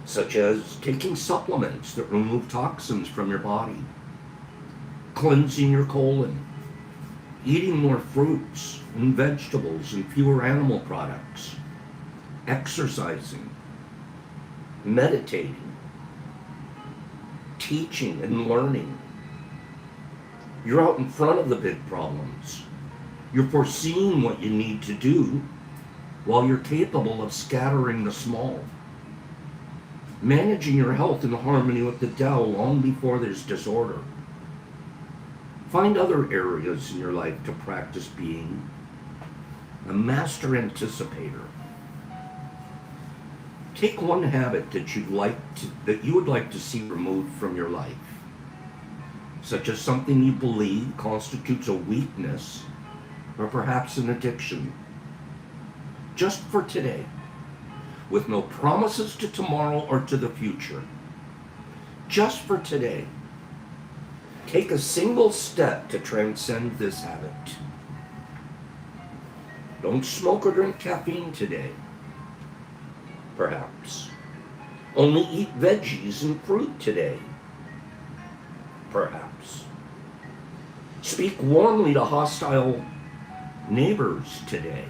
such as taking supplements that remove toxins from your body, cleansing your colon, eating more fruits and vegetables and fewer animal products, exercising, meditating, teaching and learning. You're out in front of the big problems. You're foreseeing what you need to do while you're capable of scattering the small. Managing your health in harmony with the Tao long before there's disorder. Find other areas in your life to practice being a master anticipator. Take one habit that you would like to see removed from your life, such as something you believe constitutes a weakness or perhaps an addiction. Just for today, with no promises to tomorrow or to the future. Just for today, take a single step to transcend this habit. Don't smoke or drink caffeine today. Perhaps. Only eat veggies and fruit today. Perhaps. Speak warmly to hostile neighbors today.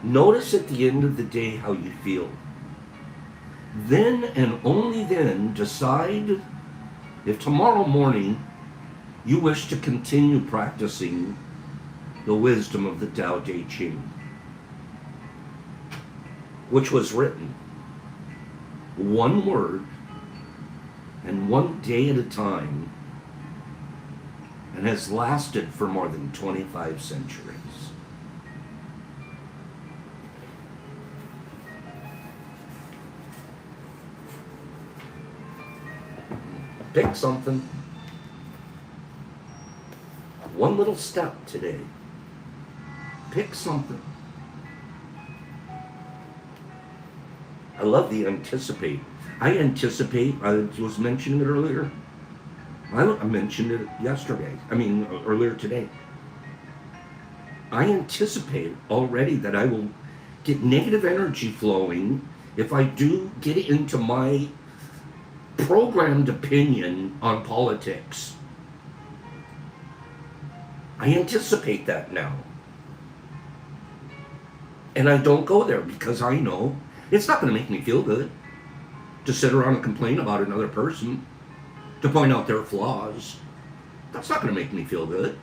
Notice at the end of the day how you feel. Then and only then decide if tomorrow morning you wish to continue practicing the wisdom of the Tao Te Ching, which was written one word and one day at a time and has lasted for more than 25 centuries. Pick something. One little step today. Pick something. I love the anticipate. I was mentioning it earlier. I mentioned it earlier today. I anticipate already that I will get negative energy flowing if I do get into my programmed opinion on politics. I anticipate that now. And I don't go there because I know it's not going to make me feel good to sit around and complain about another person, to point out their flaws. That's not going to make me feel good.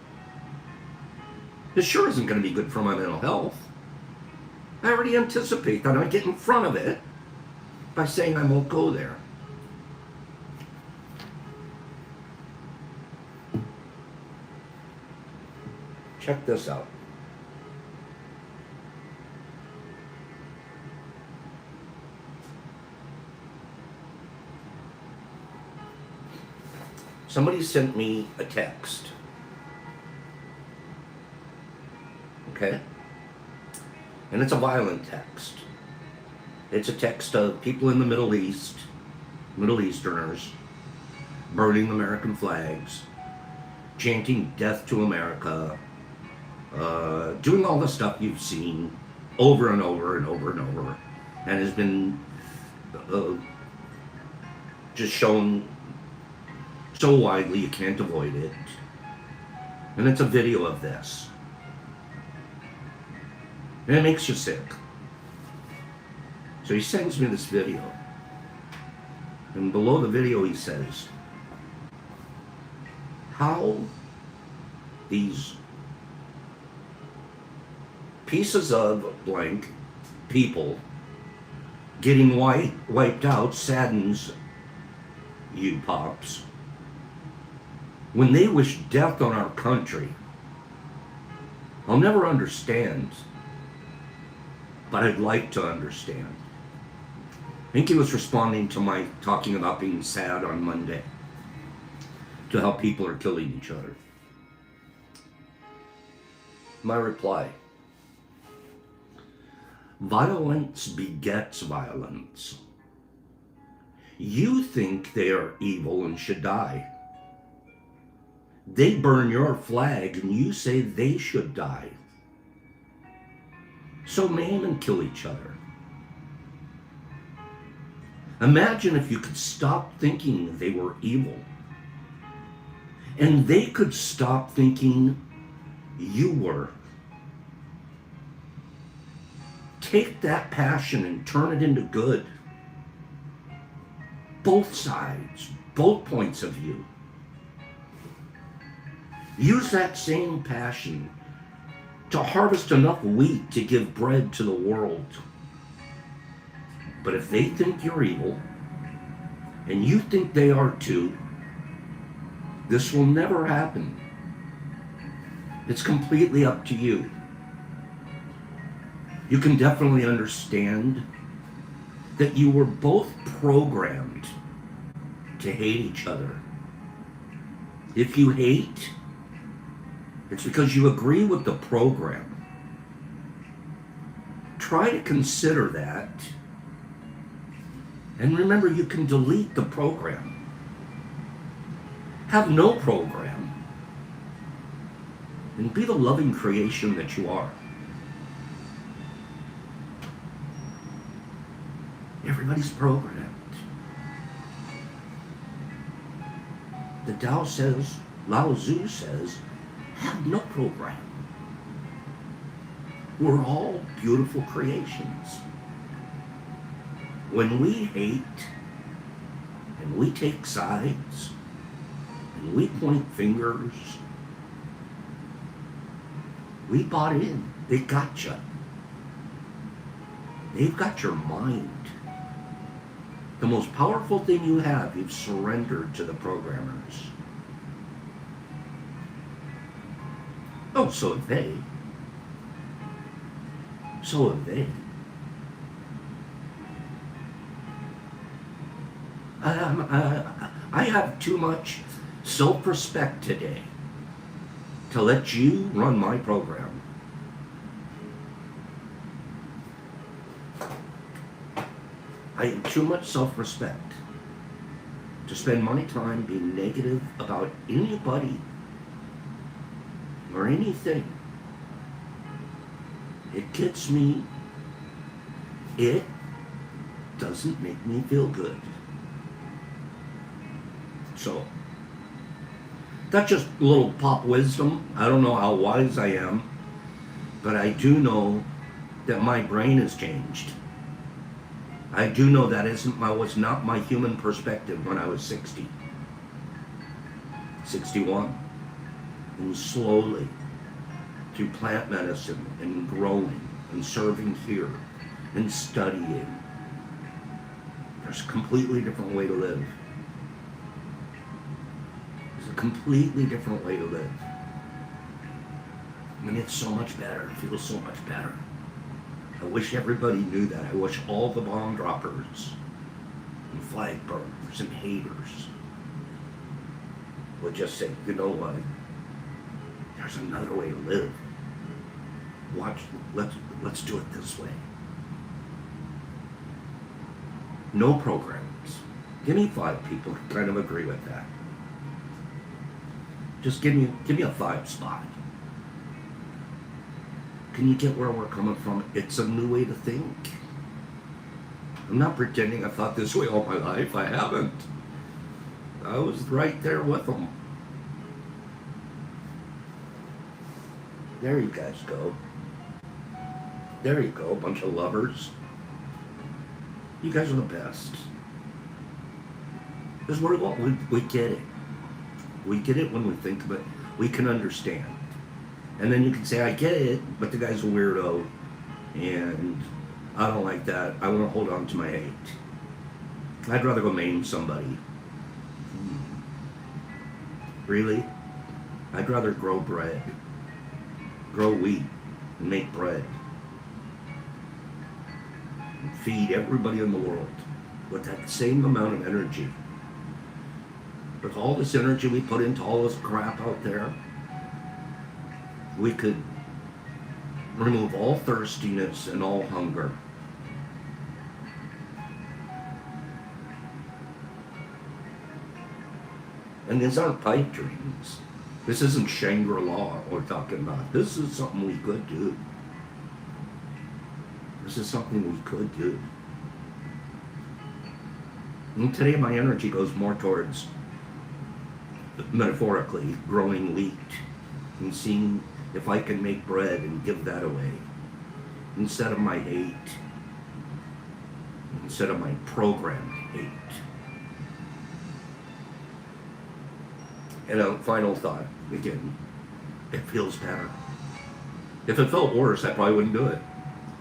It sure isn't going to be good for my mental health. I already anticipate that. I get in front of it by saying I won't go there. Check this out. Somebody sent me a text. Okay? And it's a violent text. It's a text of people in the Middle East, Middle Easterners, burning American flags, chanting death to America, doing all the stuff you've seen over and over and over and over, and has been just shown so widely you can't avoid it. And it's a video of this. And it makes you sick. So he sends me this video. And below the video he says, how these pieces of blank people getting wiped out saddens you pops. When they wish death on our country, I'll never understand, but I'd like to understand. I think he was responding to my talking about being sad on Monday, to how people are killing each other. My reply: violence begets violence. You think they are evil and should die. They burn your flag and you say they should die. So maim and kill each other. Imagine if you could stop thinking they were evil, and they could stop thinking you were. take that passion and turn it into good. Both sides, both points of view. Use that same passion to harvest enough wheat to give bread to the world. But if they think you're evil, and you think they are too, this will never happen. It's completely up to you. You can definitely understand that you were both programmed to hate each other. If you hate, it's because you agree with the program. Try to consider that. And remember, you can delete the program. Have no program. And be the loving creation that you are. Everybody's programmed. The Tao says, Lao Tzu says, have no program. We're all beautiful creations. When we hate, and we take sides, and we point fingers, we bought in. They got you. They've got your mind. The most powerful thing you have, you've surrendered to the programmers. Oh, so have they. So have they. I have too much self-respect today to let you run my program. I have too much self-respect to spend my time being negative about anybody or anything. It gets me. It doesn't make me feel good. So, that's just a little pop wisdom. I don't know how wise I am, but I do know that my brain has changed. I do know that was not my human perspective when I was 60, 61. And slowly, through plant medicine and growing and serving here and studying, there's a completely different way to live. There's a completely different way to live. And it's so much better. It feels so much better. I wish everybody knew that. I wish all the bomb droppers and flag burners and haters would just say, you know what? There's another way to live. Let's do it this way. No programs. Give me 5 people who kind of agree with that. Just give me a 5 spot. Can you get where we're coming from? It's a new way to think. I'm not pretending I thought this way all my life. I haven't. I was right there with them. There you guys go. There you go, a bunch of lovers. You guys are the best. Because we get it. We get it when we think of it. We can understand. And then you can say, I get it, but the guy's a weirdo, and I don't like that. I want to hold on to my hate. I'd rather go maim somebody. Really? I'd rather grow bread. Grow wheat and make bread. And feed everybody in the world with that same amount of energy. With all this energy we put into all this crap out there, we could remove all thirstiness and all hunger. And these aren't pipe dreams. This isn't Shangri-La we're talking about. This is something we could do. This is something we could do. And today my energy goes more towards, metaphorically, growing wheat and seeing if I can make bread and give that away. instead of my hate, instead of my programmed hate. And a final thought, again, it feels better. If it felt worse, I probably wouldn't do it.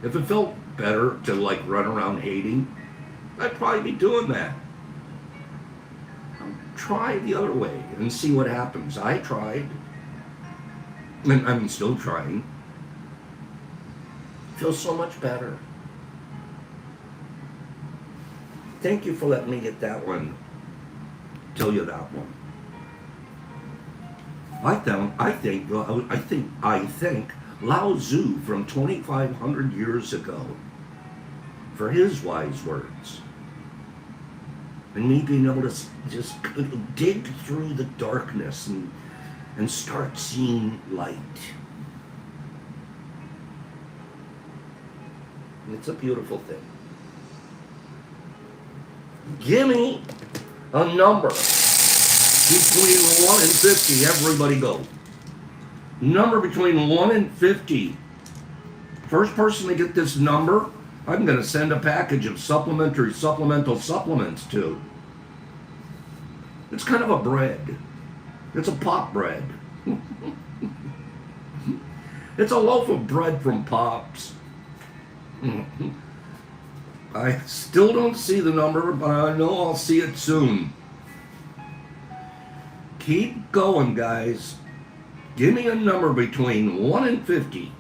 If it felt better to like run around hating, I'd probably be doing that. Try the other way and see what happens. I tried, and I'm still trying. Feels so much better. Thank you for letting me get that one. Tell you that one. I think Lao Tzu from 2,500 years ago for his wise words. And me being able to just dig through the darkness and start seeing light. It's a beautiful thing. Give me a number between 1 and 50. Everybody go. Number between 1 and 50. First person to get this number, I'm going to send a package of supplemental supplements to. It's kind of a bread. It's a pop bread. It's a loaf of bread from Pops. I still don't see the number, but I know I'll see it soon. Keep going, guys. Give me a number between 1 and 50.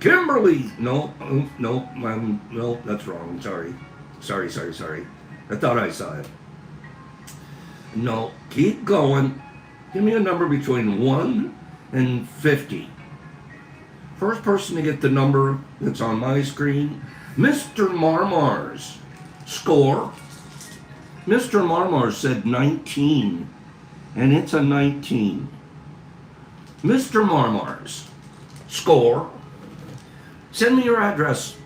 Kimberly! No, that's wrong. Sorry. I thought I saw it. No, keep going. Give me a number between 1 and 50. First person to get the number that's on my screen, Mr. Marmars. Score. Mr. Marmars said 19, and it's a 19. Mr. Marmars. Score. Send me your address.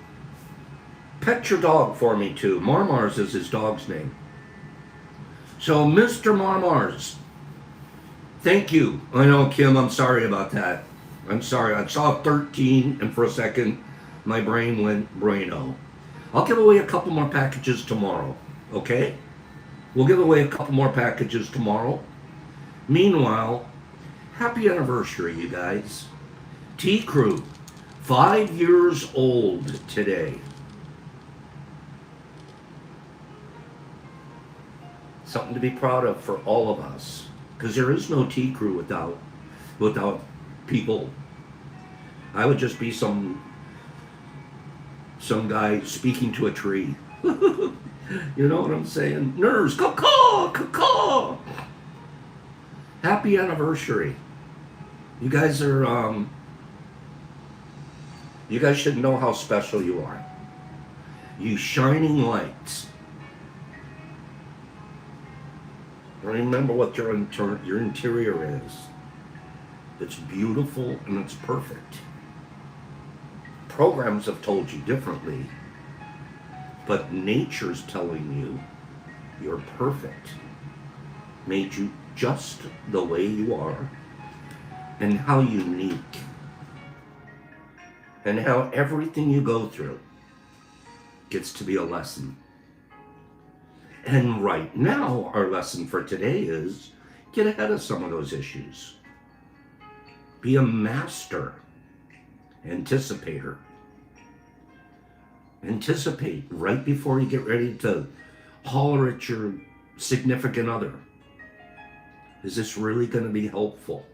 Pet your dog for me too. Marmars is his dog's name. So, Mr. Marmars, thank you. I know, Kim, I'm sorry about that. I'm sorry. I saw 13, and for a second, my brain went braino. I'll give away a couple more packages tomorrow, okay? We'll give away a couple more packages tomorrow. Meanwhile, happy anniversary, you guys. T-Crew, 5 years old today. Something to be proud of for all of us, because there is no T-Crew without people. I would just be some guy speaking to a tree. You know what I'm saying? Nerves, caw. Happy anniversary. You guys are, you guys should know how special you are. You shining lights. Remember what your interior is. It's beautiful and it's perfect. Programs have told you differently, but nature's telling you you're perfect. Made you just the way you are, and how unique, and how everything you go through gets to be a lesson. And right now, our lesson for today is get ahead of some of those issues. Be a master anticipator. Anticipate right before you get ready to holler at your significant other. Is this really going to be helpful?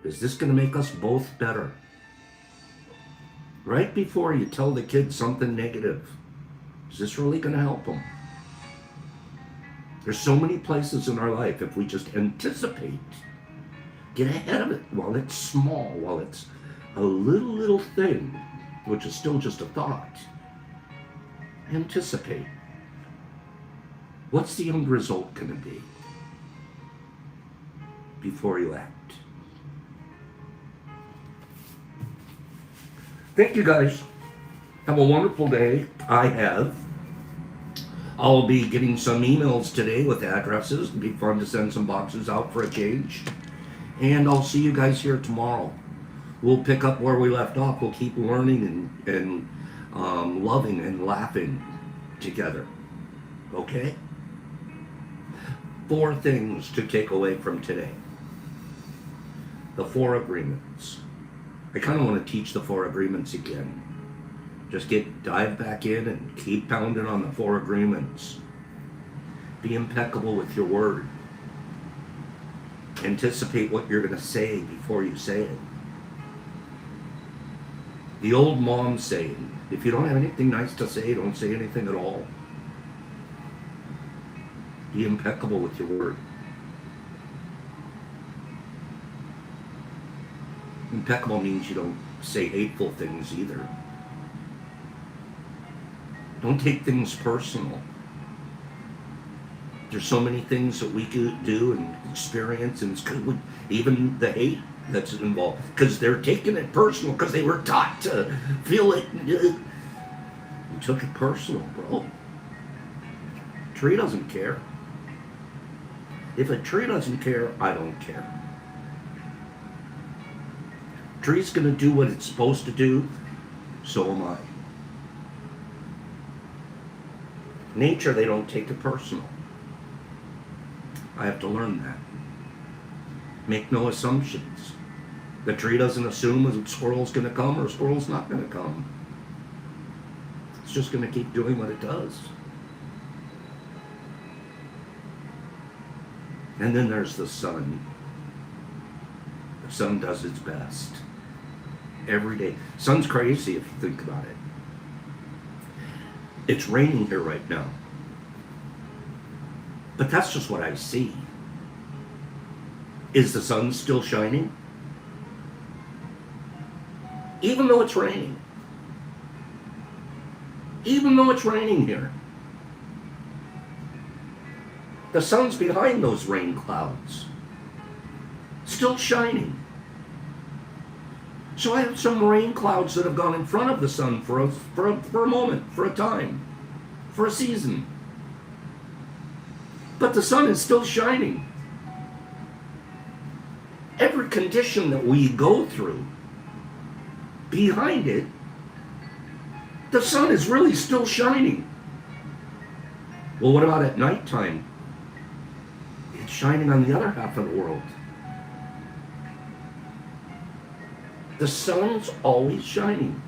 Is this going to make us both better? Right before you tell the kid something negative, is this really going to help them? There's so many places in our life, if we just anticipate, get ahead of it while it's small, while it's a little thing, which is still just a thought. Anticipate. What's the end result going to be before you act? Thank you, guys. Have a wonderful day. I'll be getting some emails today with addresses. It'll be fun to send some boxes out for a change. And I'll see you guys here tomorrow. We'll pick up where we left off. We'll keep learning and loving and laughing together. Okay? 4 things to take away from today. The 4 agreements. I kind of want to teach the 4 agreements again. Just dive back in and keep pounding on the 4 agreements. Be impeccable with your word. Anticipate what you're going to say before you say it. The old mom saying, if you don't have anything nice to say, don't say anything at all. Be impeccable with your word. Impeccable means you don't say hateful things either. Don't take things personal. There's so many things that we could do and experience, and it's good with even the hate that's involved, because they're taking it personal because they were taught to feel it. You took it personal, bro. Tree doesn't care. If a tree doesn't care, I don't care. Tree's gonna do what it's supposed to do, so am I. Nature, they don't take it personal. I have to learn that. Make no assumptions. The tree doesn't assume a squirrel's gonna come or a squirrel's not gonna come. It's just gonna keep doing what it does. And then there's the sun. The sun does its best. Every day. Sun's crazy if you think about it. It's raining here right now. But that's just what I see. Is the sun still shining? Even though it's raining. Even though it's raining here. The sun's behind those rain clouds. Still shining. So I have some rain clouds that have gone in front of the sun for a moment, for a time, for a season. But the sun is still shining. Every condition that we go through, behind it, the sun is really still shining. Well, what about at nighttime? It's shining on the other half of the world. The sun's always shining.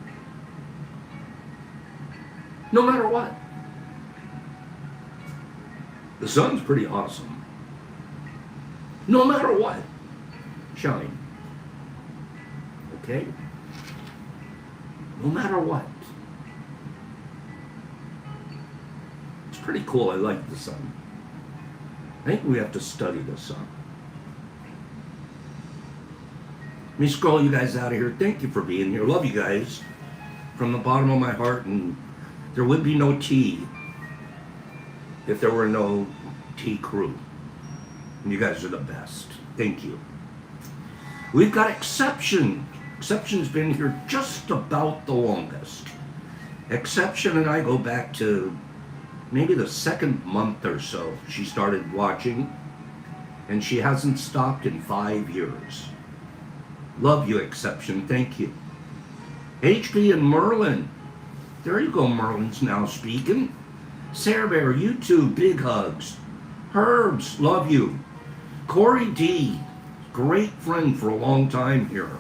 No matter what. The sun's pretty awesome. No matter what. Shine. Okay? No matter what. It's pretty cool. I like the sun. I think we have to study the sun. Let me scroll you guys out of here. Thank you for being here. Love you guys from the bottom of my heart. And there would be no tea if there were no tea crew. And you guys are the best. Thank you. We've got Exception. Exception's been here just about the longest. Exception and I go back to maybe the 2nd month or so. She started watching, and she hasn't stopped in 5 years. Love you, Exception. Thank you. HB and Merlin. There you go, Merlin's now speaking. Sarah Bear, you too, big hugs. Herbs, love you. Corey D, great friend for a long time here.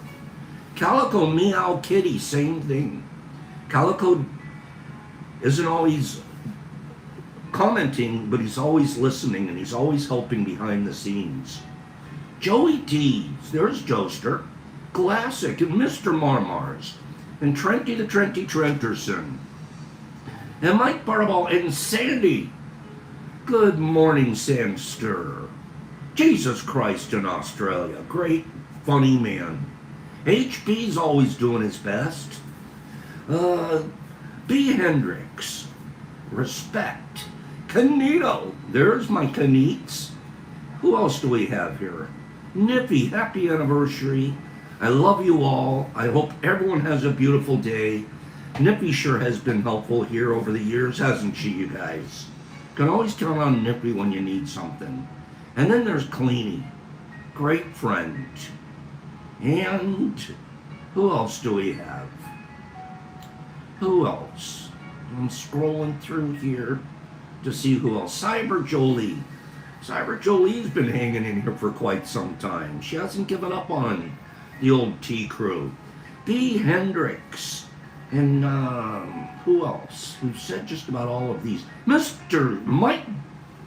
Calico Meow Kitty, same thing. Calico isn't always commenting, but he's always listening and he's always helping behind the scenes. Joey D, there's Joester, Classic, and Mr. Marmars, and Trenty the Trenty Trenterson, and Mike Barball and Sandy. Good morning, Sandster. Jesus Christ in Australia. Great, funny man. HB's always doing his best. B. Hendricks. Respect. Canito. There's my Caneets. Who else do we have here? Nippy. Happy anniversary. I love you all. I hope everyone has a beautiful day. Nippy sure has been helpful here over the years, hasn't she, you guys? Can always count on Nippy when you need something. And then there's Cleany. Great friend. And who else do we have? Who else? I'm scrolling through here to see who else. Cyber Jolie. Cyber Jolie's been hanging in here for quite some time. She hasn't given up on the old T crew. B. Hendricks. And who else? Who said just about all of these? Mr. Mike,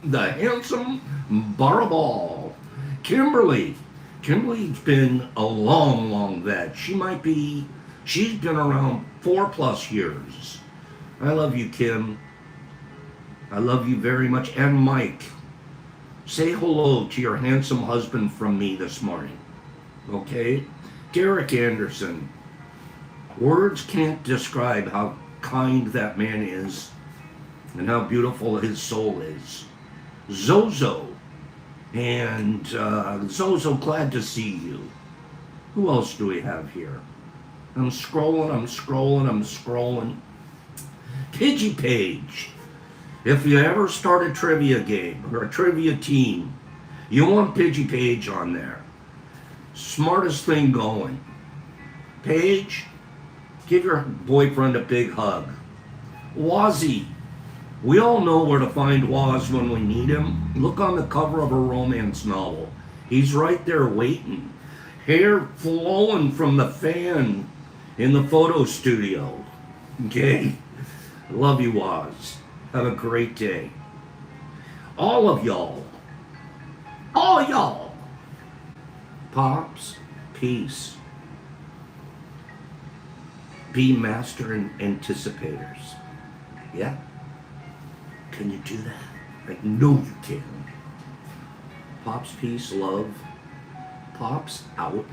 the handsome Baraball. Kimberly. Kimberly's been a long, long vet. She's been around 4+ years. I love you, Kim. I love you very much. And Mike, say hello to your handsome husband from me this morning. Okay? Derek Anderson. Words can't describe how kind that man is and how beautiful his soul is. Zozo. And Zozo, glad to see you. Who else do we have here? I'm scrolling. Pidgey Page. If you ever start a trivia game or a trivia team, you want Pidgey Page on there. Smartest thing going. Paige, give your boyfriend a big hug. Wazzy. We all know where to find Waz when we need him. Look on the cover of a romance novel. He's right there waiting. Hair flowing from the fan in the photo studio. Okay? Love you, Waz. Have a great day. All of y'all. All y'all. Pops, peace. Be master anticipators. Yeah? Can you do that? I know you can. Pops, peace, love. Pops out.